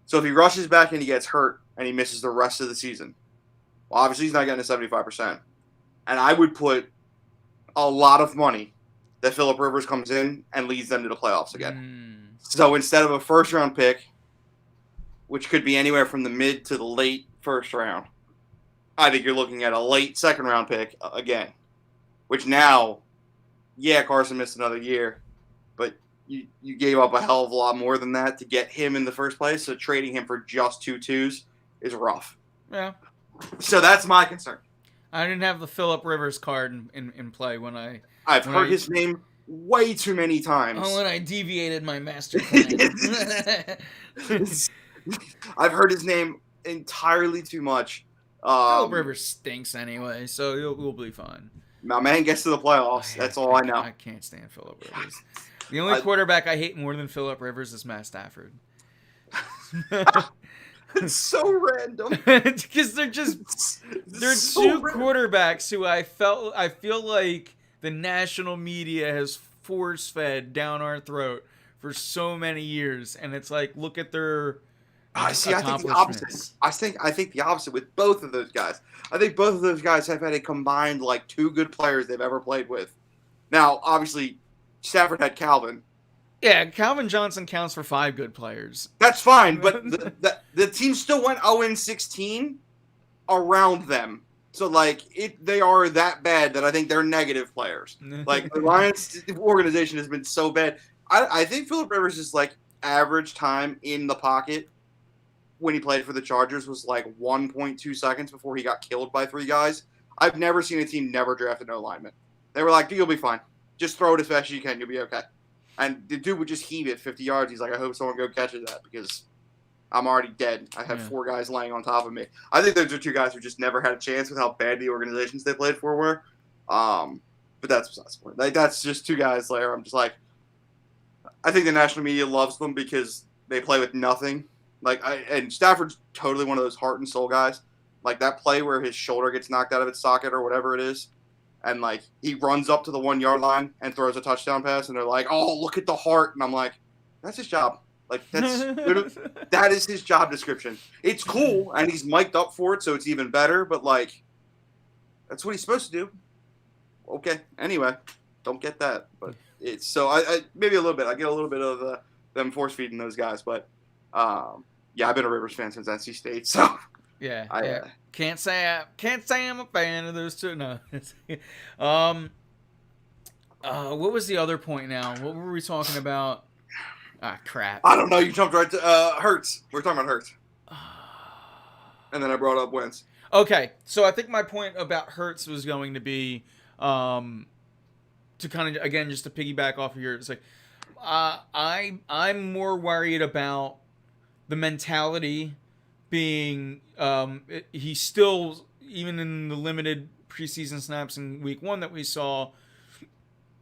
So if he rushes back and he gets hurt and he misses the rest of the season, well, obviously he's not getting to 75%. And I would put a lot of money that Phillip Rivers comes in and leads them to the playoffs again. So instead of a first-round pick, which could be anywhere from the mid to the late first round, I think you're looking at a late second-round pick again, which now, yeah, Carson missed another year, but you gave up a hell of a lot more than that to get him in the first place, so trading him for just 2 twos is rough. Yeah. So that's my concern. I didn't have the Phillip Rivers card in play when I've heard his name way too many times. Oh, when I deviated my master plan. I've heard his name entirely too much. Phillip Rivers stinks anyway, so we'll be fine. My man gets to the playoffs. That's all I know. I can't stand Phillip Rivers. The only quarterback I hate more than Phillip Rivers is Matt Stafford. It's so random. Because they're so two quarterbacks who I feel like the national media has force-fed down our throat for so many years, and it's like, look at their I think the opposite. I think the opposite with both of those guys. I think both of those guys have had a combined 2 good players they've ever played with. Now, obviously, Stafford had Calvin. Yeah, Calvin Johnson counts for 5 good players. That's fine, but the team still went 0-16 around them. So they are that bad that I think they're negative players. The Lions organization has been so bad. I think Phillip Rivers is average time in the pocket when he played for the Chargers was 1.2 seconds before he got killed by 3 guys. I've never seen a team never draft a no lineman. They were like, you'll be fine. Just throw it as fast as you can. You'll be okay. And the dude would just heave it 50 yards. He's like, I hope someone go catches that because I'm already dead. I have 4 guys laying on top of me. I think those are 2 guys who just never had a chance with how bad the organizations they played for were. But that's besides the point. That's just 2 guys there. I'm just I think the national media loves them because they play with nothing. And Stafford's totally one of those heart and soul guys. That play where his shoulder gets knocked out of its socket or whatever it is. And he runs up to the 1-yard line and throws a touchdown pass, and they're like, "Oh, look at the heart!" And I'm like, "That's his job. That is his job description. It's cool, and he's mic'd up for it, so it's even better. But that's what he's supposed to do." Okay. Anyway, don't get that, but it's so I maybe a little bit. I get a little bit of them force feeding those guys, but yeah, I've been a Rivers fan since NC State, so. Yeah, can't say I'm a fan of those 2. No. What was the other point now? What were we talking about? Ah, crap. I don't know. You jumped right to Hurts. We're talking about Hurts. And then I brought up Wentz. Okay, so I think my point about Hurts was going to be to kind of, again, just to piggyback off of yours. I'm more worried about the mentality being he's still, even in the limited preseason snaps in week 1 that we saw,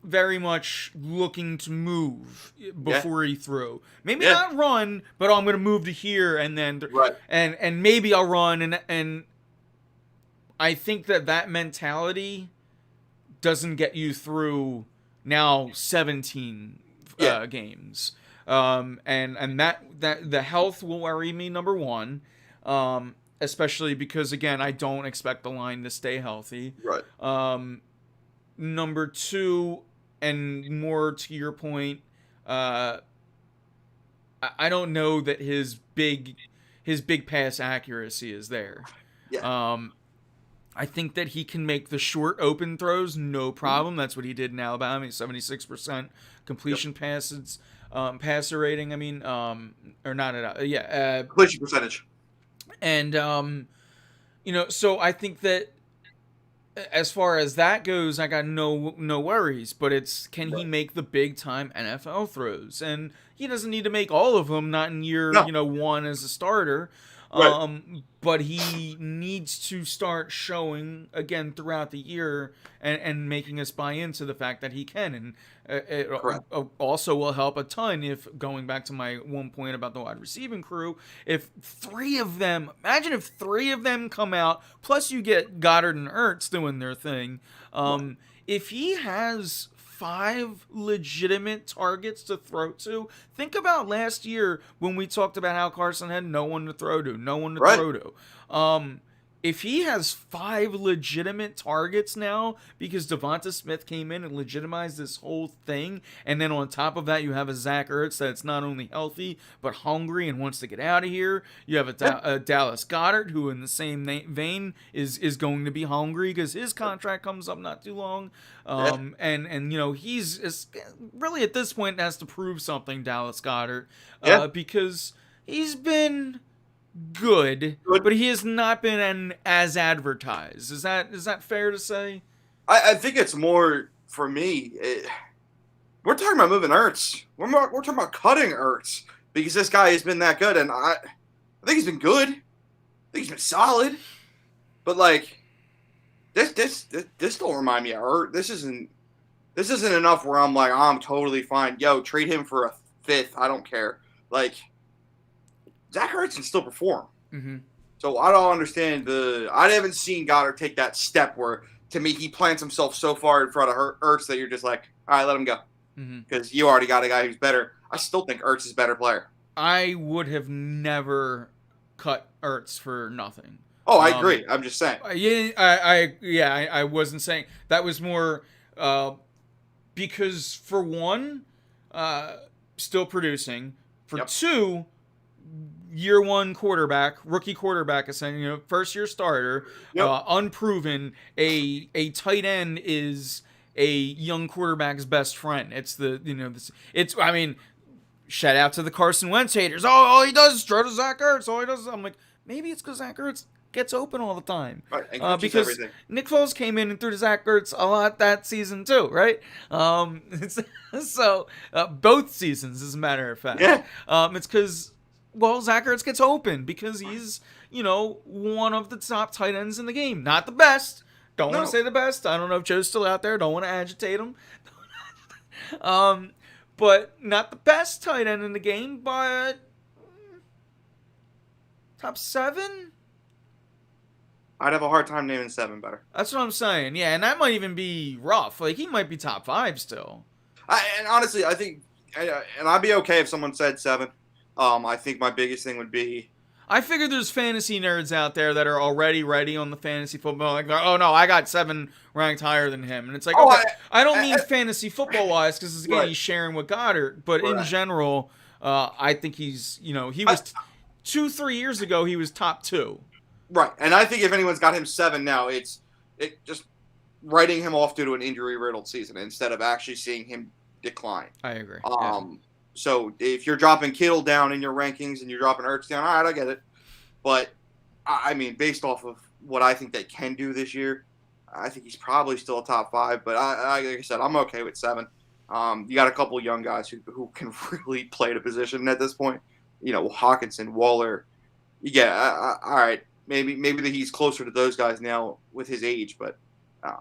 very much looking to move before he threw. Maybe not run, but I'm going to move to here and then and maybe I'll run and I think that mentality doesn't get you through now 17 Yeah. games. And that the health will worry me, number one, especially because again I don't expect the line to stay healthy. Right. Number two, and more to your point, uh, I don't know that his big pass accuracy is there. Yeah. Um, I think that he can make the short open throws, no Mhm. problem. That's what he did in Alabama. He's 76% Yep. completion passes, passer rating. I mean, or not at all. Yeah, Completion percentage. and so I think that as far as that goes, I got no worries. But it's, can he Right. make the big time NFL throws? And he doesn't need to make all of them. Not in year No. one as a starter. Right. But he needs to start showing again throughout the year, and making us buy into the fact that he can. And it Correct. also will help a ton if, going back to my one point about the wide receiving crew, if three of them, imagine if three of them come out, plus you get Goddard and Ertz doing their thing. Right. If he has five legitimate targets to throw to. Think about last year when we talked about how Carson had no one to throw to, no one to Right. throw to. If he has five legitimate targets now because Devonta Smith came in and legitimized this whole thing, and then on top of that you have a Zach Ertz that's not only healthy but hungry and wants to get out of here. You have Yeah. a Dallas Goddard who, in the same vein, is going to be hungry because his contract comes up not too long. Yeah. And he's really at this point has to prove something, Dallas Goddard, Yeah. because he's been good, Good. but he has not been as advertised. Is that fair to say? I think it's more for me. We're talking about moving Ertz. We're talking about cutting Ertz because this guy has been that good, and I think he's been good. I think he's been solid, but like this don't remind me of Ertz. This isn't enough where I'm like, I'm totally fine. Yo, trade him for a fifth. I don't care. Like Zach Ertz can still perform. Mm-hmm. So I don't understand I haven't seen Goddard take that step where, to me, he plants himself so far in front of Ertz that you're just like, all right, let him go. Mm-hmm. Because you already got a guy who's better. I still think Ertz is a better player. I would have never cut Ertz for nothing. Oh, I agree. I'm just saying. I wasn't saying that. Was more because for one, still producing. For Yep. two, year one quarterback, rookie quarterback, essentially, first year starter, Yep. unproven. A tight end is a young quarterback's best friend. I mean, shout out to the Carson Wentz haters. Oh, all he does is throw to Zach Ertz. I'm like, maybe it's because Zach Ertz gets open all the time. Right. And catches Because everything. Nick Foles came in and threw to Zach Ertz a lot that season too, right? So both seasons, as a matter of fact. Yeah. It's because, well, Zach Ertz gets open because he's, one of the top tight ends in the game. Not the best. Don't want No. to say the best. I don't know if Joe's still out there. Don't want to agitate him. But not the best tight end in the game, but top 7? I'd have a hard time naming 7 better. That's what I'm saying. Yeah, and that might even be rough. Like, he might be top 5 still. And honestly, I think, and I'd be okay if someone said 7. I think my biggest thing would be, I figure there's fantasy nerds out there that are already ready on the fantasy football. Like, oh no, I got 7 ranked higher than him. And it's like, okay, I don't mean fantasy football wise, because again, Right. he's sharing with Goddard. But in Right. general, I think he's, he was 2-3 years ago, he was top 2. right. And I think if anyone's got him 7 now, it just writing him off due to an injury-riddled season instead of actually seeing him decline. I agree. So if you're dropping Kittle down in your rankings and you're dropping Ertz down, all right, I get it. But, I mean, based off of what I think they can do this year, I think he's probably still a top 5. But like I said, I'm okay with 7. You got a couple young guys who can really play the position at this point. Hawkinson, Waller. Yeah, all right. Maybe he's closer to those guys now with his age, but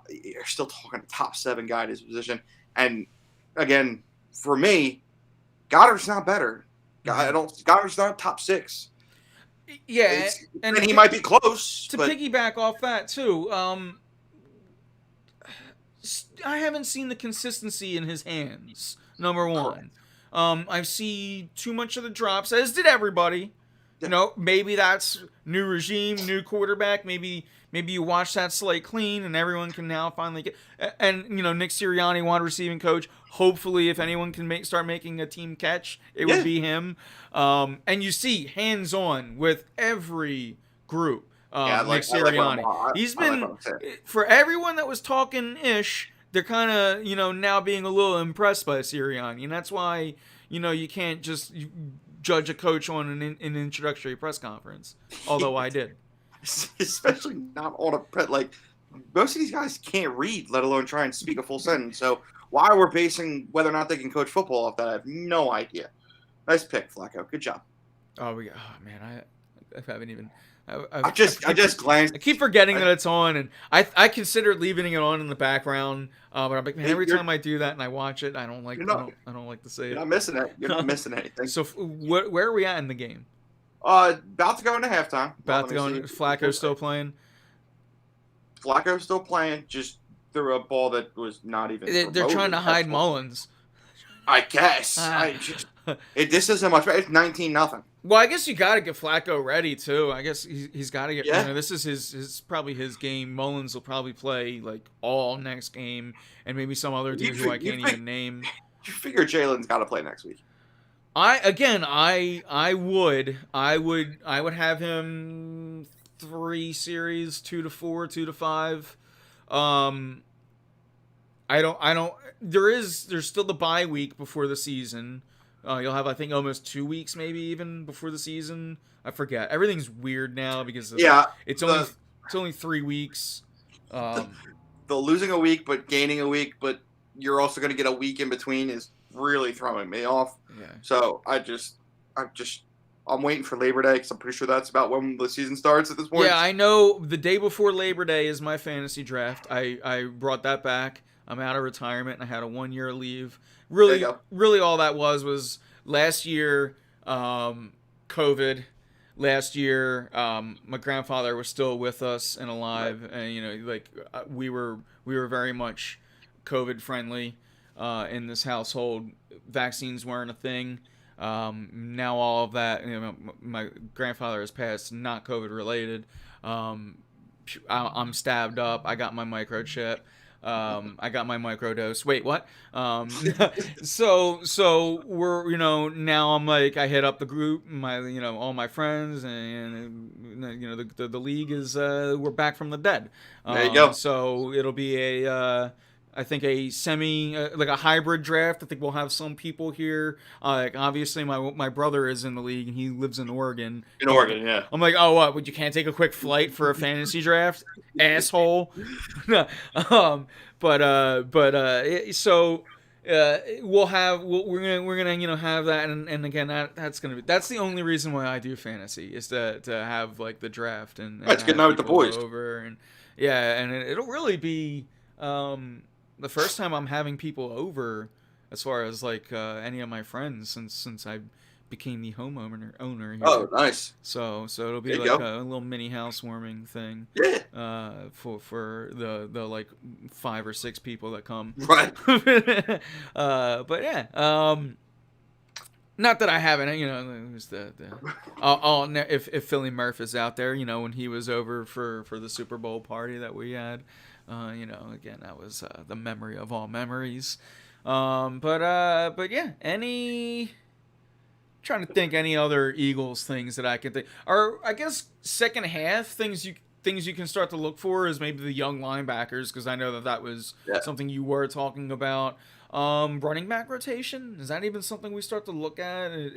you're still talking a top 7 guy at his position. And again, for me, Goddard's not better. Goddard's not top 6. Yeah, and he might be close. To but piggyback off that too, I haven't seen the consistency in his hands. Number one, Correct. I see too much of the drops, as did everybody. Yeah. Maybe that's new regime, new quarterback. Maybe you watch that slate clean, and everyone can now finally get. And Nick Sirianni, wide receiving coach. Hopefully, if anyone can start making a team catch, it would Yeah. be him. And you see hands on with every group. Yeah. Nick I like what Sirianni. He's I like what been I'm saying. for everyone that was talking ish. They're kind of now being a little impressed by Sirianni, and that's why you can't just judge a coach on an introductory press conference. Although I did. Especially not on a prep. Like most of these guys can't read, let alone try and speak a full sentence. So why we're basing whether or not they can coach football off that, I have no idea. Nice pick, Flacco. Good job. Oh, man, I haven't even. I just glanced. I keep forgetting that it's on, and I considered leaving it on in the background. But I'm like, man, every time I do that and I watch it, I don't like. I don't like to say You're it. not missing it. You're not missing anything. So where are we at in the game? About to go into halftime. About to go. Is Flacco still playing? Flacco still playing. Just threw a ball that was not even. They're trying to hide Mullins. I guess. This isn't much better. It's 19-0. Well, I guess you got to get Flacco ready too. I guess he's got to get. Yeah. This is his probably his game. Mullins will probably play like all next game, and maybe some other dude who I can't even name. You figure Jalen's got to play next week. I would have him 3 series, 2 to 4, 2 to 5. There's still the bye week before the season. You'll have, I think, almost 2 weeks, maybe even before the season. I forget. Everything's weird now because it's only 3 weeks. The losing a week but gaining a week, but you're also going to get a week in between is really throwing me off. Yeah. So I'm waiting for Labor Day because I'm pretty sure that's about when the season starts at this point. Yeah, I know the day before Labor Day is my fantasy draft. I brought that back. I'm out of retirement and I had a 1-year leave. Really all that was last year, COVID. Last year, my grandfather was still with us and alive, right. And we were very much COVID friendly in this household. Vaccines weren't a thing. Now all of that, my grandfather has passed, not COVID related. I'm stabbed up. I got my microchip. I got my microdose. Wait, what? So we're, now I'm like, I hit up the group, all my friends, and the league is, we're back from the dead. There you go. So it'll be I think a like a hybrid draft. I think we'll have some people here. Obviously my brother is in the league and he lives in Oregon. In Oregon, yeah. I'm like, oh, what? Would you can't take a quick flight for a fantasy draft, asshole? So we're gonna have that, and again that's the only reason why I do fantasy is to have like the draft and that's good night with the boys over and it'll really be the first time I'm having people over as far as like any of my friends since I became the owner here. Oh, nice. So it'll be like a little mini housewarming thing. Yeah. For the like 5 or 6 people that come. Right. But yeah. Not that I haven't, it was if Philly Murph is out there, when he was over for the Super Bowl party that we had, again, that was the memory of all memories. But yeah, trying to think any other Eagles things that I can think, or I guess second half things you can start to look for is maybe the young linebackers, because I know that was something you were talking about. Running back rotation, is that even something we start to look at? They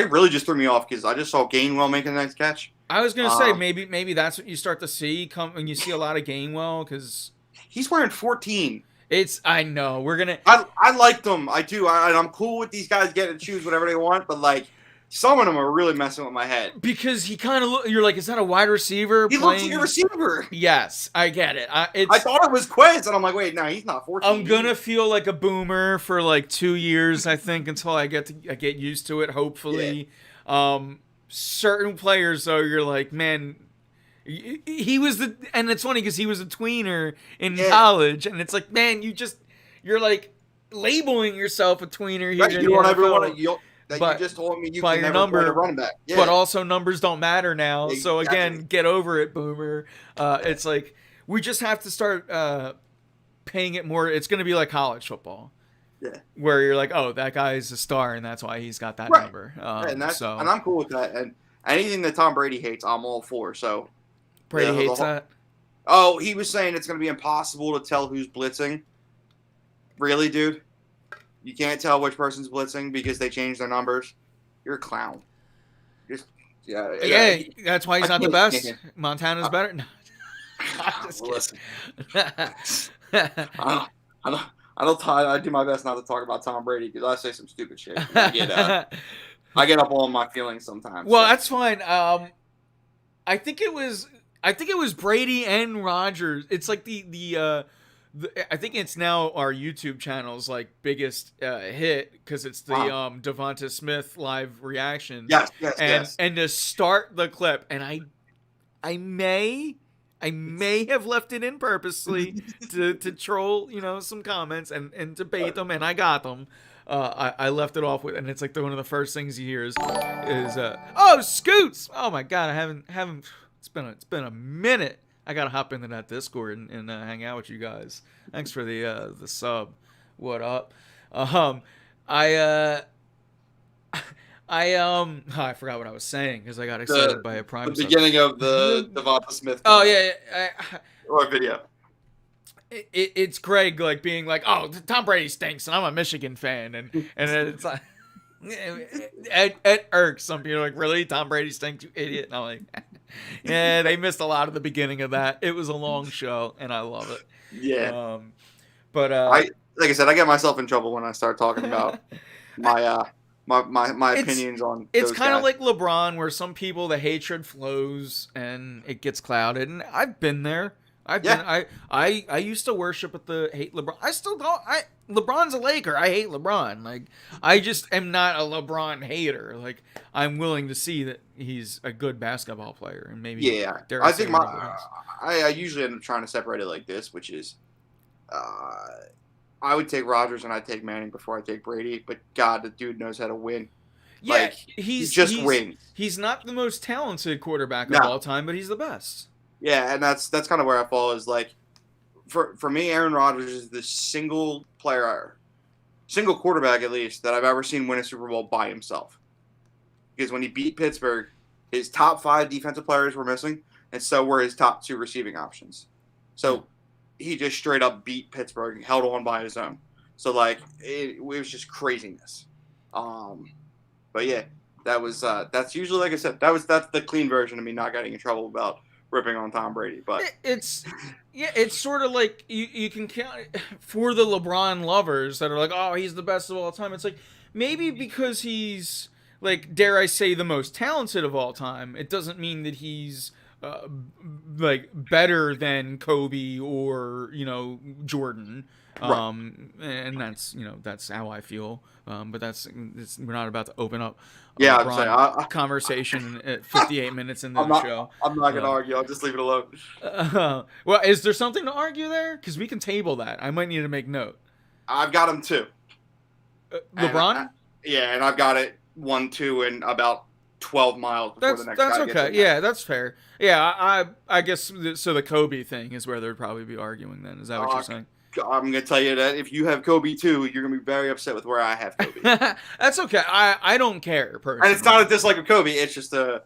really just threw me off because I just saw Gainwell making the next catch. I was gonna say maybe that's what you start to see come when you see a lot of Gainwell, because he's wearing 14. I know we're gonna. I like them. I do. I'm cool with these guys getting to choose whatever they want, but like some of them are really messing with my head. Because he kind of you're like, is that a wide receiver? He looks like a receiver. Yes, I get it. I thought it was Quiz, and I'm like, wait, no, he's not 14. I'm gonna feel like a boomer for like 2 years, I think, until I get used to it. Hopefully, certain players though, you're like, man. He was and it's funny because he was a tweener in Yeah, college, and it's like, man, you're like labeling yourself a tweener here right. in You the don't ever want NFL, to. That you but just told me you by can your never play the number, running back. but Yeah, also numbers don't matter now. So exactly. again, get over it, boomer. It's like we just have to start paying it more. It's going to be like college football, Yeah, where you're like, oh, that guy's a star, and that's why he's got that right. number. Right, and So I'm cool with that. And anything that Tom Brady hates, I'm all for. So Brady hates that. oh, he was saying it's going to be impossible to tell who's blitzing. Really, dude? You can't tell which person's blitzing because they changed their numbers. You're a clown. Just yeah. Yeah, that's why he's I not the can't best. stand. Montana's better. No, I'm just Well, listen, kidding. I don't. I do my best not to talk about Tom Brady because I say some stupid shit. And I get up on my feelings sometimes. Well, So. that's fine. I think it was Brady and Rogers. It's like I think it's now our YouTube channel's like biggest hit because it's the Devonta Smith live reaction. Yes, and to start the clip, and I may have left it in purposely to troll, some comments and debate them, and I got them. I left it off with, and it's like one of the first things you hear is oh, Scoots! Oh my god, I haven't. It's been a minute. I gotta hop into that Discord and hang out with you guys. Thanks for the sub. What up? I I forgot what I was saying because I got excited by a Prime. The beginning of the Devonta Smith. Oh yeah, or video. It's Greg like being like, oh, Tom Brady stinks, and I'm a Michigan fan, and it's like. It irks some people like, really, Tom Brady stinks, you idiot. And I'm like, yeah, they missed a lot of the beginning of that. It was a long show, and I love it. Yeah. But like I said, I get myself in trouble when I start talking about my opinions on. It's kind of like LeBron, where some people the hatred flows and it gets clouded, and I've been there. I used to worship at the hate LeBron. I still don't. LeBron's a Laker. I hate LeBron. Like, I just am not a LeBron hater. Like, I'm willing to see that he's a good basketball player, and maybe I think I usually end up trying to separate it like this, which is, I would take Rodgers and I'd take Manning before I take Brady. But God, the dude knows how to win. Yeah, like, he just wins. He's not the most talented quarterback of all time, but he's the best. Yeah, and that's kind of where I fall. Is like, for me, Aaron Rodgers is the single quarterback at least that I've ever seen win a Super Bowl by himself. Because when he beat Pittsburgh, his top 5 defensive players were missing, and so were his top 2 receiving options. So he just straight up beat Pittsburgh and held on by his own. So like it was just craziness. But yeah, that's usually, like I said, that's the clean version of me not getting in trouble about ripping on Tom Brady. But it's sort of like you can count for the LeBron lovers that are like, oh, he's the best of all time. It's like, maybe because he's, like, dare I say, the most talented of all time, it doesn't mean that he's like better than Kobe or Jordan. Right. And that's how I feel. But we're not about to open up a conversation at 58 minutes into the show. I'm not going to argue. I'll just leave it alone. Well, is there something to argue there? Because we can table that. I might need to make note. I've got him too. LeBron? And I've got it 1-2 in about 12 miles before the next guy That's gets okay. in. Yeah, that's fair. Yeah, I guess so. The Kobe thing is where they'd probably be arguing. Then is that what you're saying? I'm going to tell you that if you have Kobe too, you're going to be very upset with where I have Kobe. That's okay. I don't care personally. And it's not a dislike of Kobe. It's just I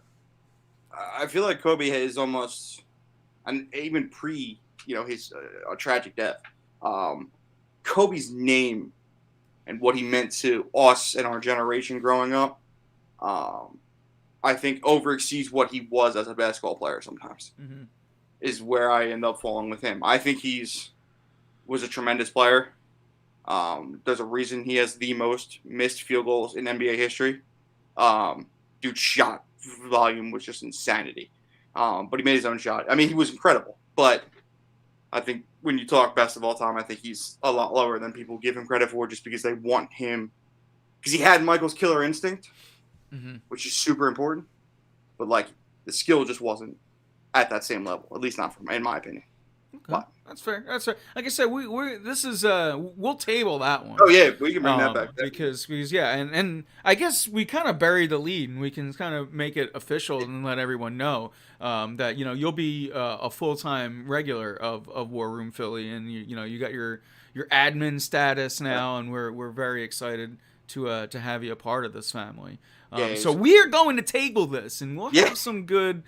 feel like Kobe is almost, and even pre, his a tragic death. Kobe's name and what he meant to us and our generation growing up, I think overexceeds what he was as a basketball player sometimes. Mm-hmm. Is where I end up falling with him. I think was a tremendous player. There's a reason he has the most missed field goals in NBA history. Dude's shot volume was just insanity. But he made his own shot. I mean, he was incredible. But I think when you talk best of all time, I think he's a lot lower than people give him credit for just because they want him. Because he had Michael's killer instinct, mm-hmm. which is super important. But, like, the skill just wasn't at that same level. At least not in my opinion. Okay. But, That's fair. That's fair. Like I said, we this is we'll table that one. oh yeah, we can bring that back. Because yeah, and I guess we kind of buried the lead, and we can kind of make it official and let everyone know that you'll be a full time regular of War Room Philly, and you got your admin status now, and we're very excited to have you a part of this family. So we are going to table this, and we'll have some good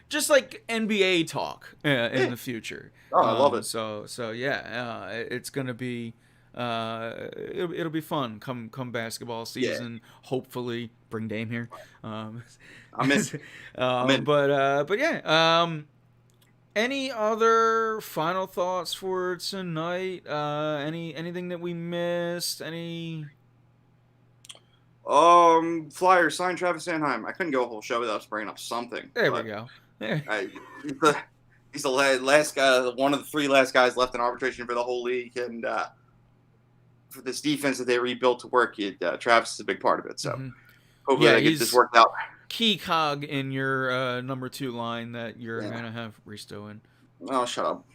just like NBA talk in the future. Oh, I love it. So yeah, it's gonna be it'll be fun come basketball season. Hopefully, bring Dame here. I'm in. I'm in. But yeah. Any other final thoughts for tonight? Anything that we missed? Flyers signed Travis Sanheim. I couldn't go a whole show without bringing up something. There we go. He's the last guy, one of the 3 last guys left in arbitration for the whole league, and for this defense that they rebuilt to work, Travis is a big part of it. So hopefully they get this worked out. Key cog in your number 2 line that you're gonna have Risto in. Oh, shut up.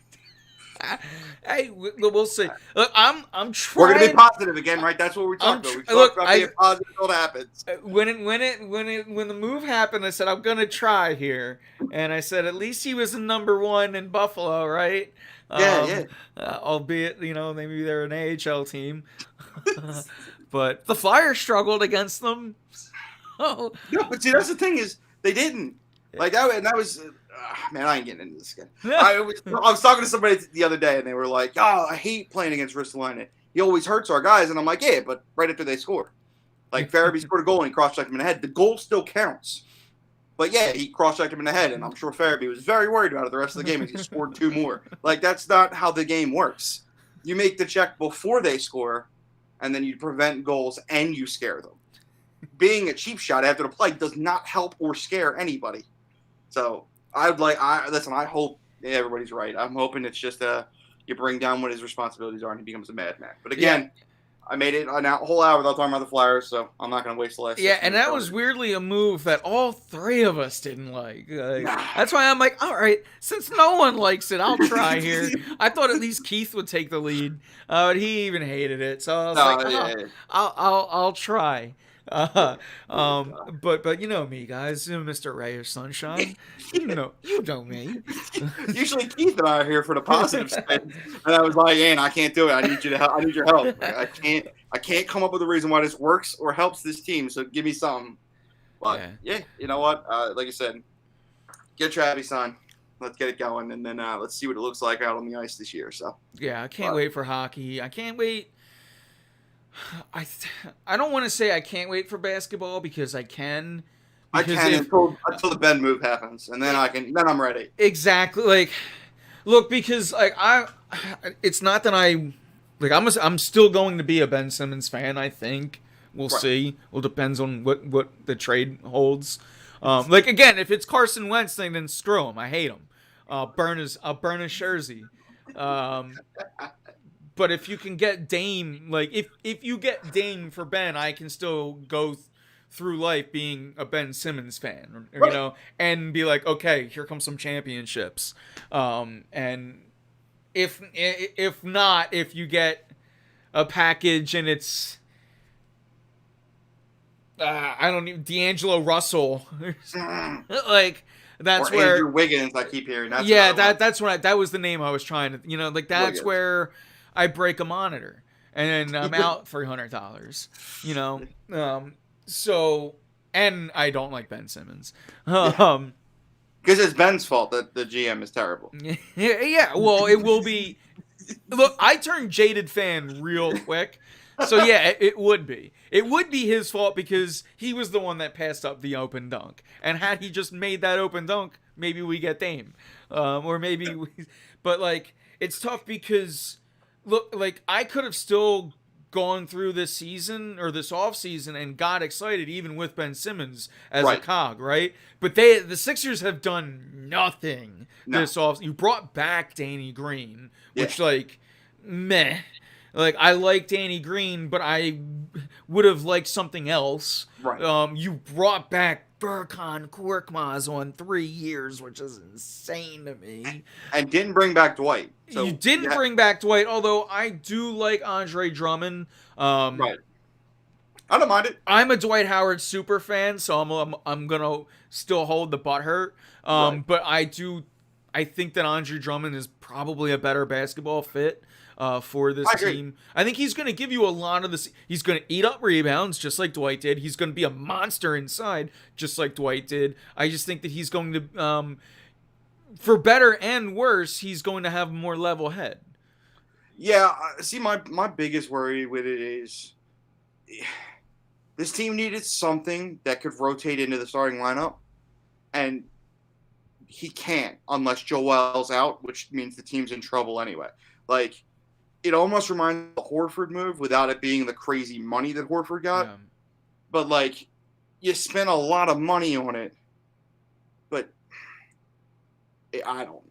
Hey, we'll see. Look, I'm trying. We're gonna be positive again, right? That's what we talked about. We talked about being positive until it happens. When the move happened, I said I'm gonna try here, and I said at least he was in number 1 in Buffalo, right? Albeit maybe they're an AHL team, but the Flyers struggled against them. No, but see, that's the thing is they didn't like that, and that was. Man, I ain't getting into this again. I was talking to somebody the other day, and they were like, "Oh, I hate playing against Ristolainen. He always hurts our guys." And I'm like, "Yeah, but right after they score, like Farabee scored a goal and he cross-checked him in the head. The goal still counts." But yeah, he cross-checked him in the head, and I'm sure Farabee was very worried about it the rest of the game, and he scored 2 more. Like that's not how the game works. You make the check before they score, and then you prevent goals and you scare them. Being a cheap shot after the play does not help or scare anybody. So. I hope everybody's right. I'm hoping it's just you bring down what his responsibilities are and he becomes a madman. But again, I made it a whole hour without talking about the Flyers, so I'm not going to waste the last. Yeah, and that was weirdly a move that all 3 of us didn't like. That's why I'm like, all right, since no one likes it, I'll try here. I thought at least Keith would take the lead, but he even hated it. So I was like, I'll try. But you know me, guys, Mr. Ray of Sunshine. You know me. Usually Keith and I are here for the positive spin, and I was like, "Ann, I can't do it. I need you to help. I need your help. I can't come up with a reason why this works or helps this team. So give me something." But yeah, you know what? Like I said, get Travis on. Let's get it going, and then let's see what it looks like out on the ice this year. So yeah, I can't wait for hockey. I can't wait. I don't want to say I can't wait for basketball because I can. Until the Ben move happens, and then then I'm ready. Exactly. Like, look, because it's not that I'm still going to be a Ben Simmons fan. I think we'll see. Well, depends on what the trade holds. Like again, if it's Carson Wentz, then screw him. I hate him. I'll burn his jersey. But if you can get Dame, like if you get Dame for Ben, I can still go through life being a Ben Simmons fan, and be like, okay, here comes some championships. And if not, if you get a package and it's I don't know, D'Angelo Russell, like. That's or where Andrew Wiggins. I keep hearing. That was the name I was trying to. Like that's Wiggins. Where I break a monitor and I'm out $300. So and I don't like Ben Simmons. Because it's Ben's fault that the GM is terrible. Yeah. Well, it will be. Look, I turned jaded fan real quick. So yeah, it would be. It would be his fault because he was the one that passed up the open dunk. And had he just made that open dunk, maybe we get Dame. Or maybe but like it's tough because look, like I could have still gone through this season or this off season and got excited even with Ben Simmons as a cog, right? But the Sixers have done nothing this off. You brought back Danny Green, which like meh. Like, I like Danny Green, but I would have liked something else. Right. You brought back Furkan Korkmaz on 3 years, which is insane to me. And didn't bring back Dwight. You So didn't yeah, bring back Dwight, although I do like Andre Drummond. right. I don't mind it. I'm a Dwight Howard super fan, so I'm gonna still hold the butthurt. Right. But I think that Andre Drummond is probably a better basketball fit for this I agree. team. I think he's gonna give you a lot of this. He's gonna eat up rebounds just like Dwight did. He's gonna be a monster inside just like Dwight did. I just think that he's going to, for better and worse, he's going to have a more level head. Yeah. See, my biggest worry with it is this team needed something that could rotate into the starting lineup, and he can't unless Joel's out, which means the team's in trouble anyway. Like, it almost reminds me of the Horford move without it being the crazy money that Horford got. Yeah. But, like, you spent a lot of money on it, but I don't know.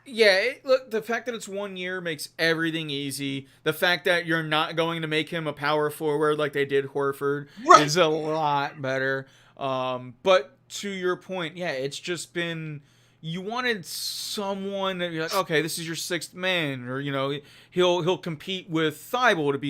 Yeah, look, the fact that it's 1 year makes everything easy. The fact that you're not going to make him a power forward like they did Horford Right. is a lot better. But to your point, yeah, it's just been, you wanted someone that you're like, okay, this is your sixth man, or he'll compete with Thibault to be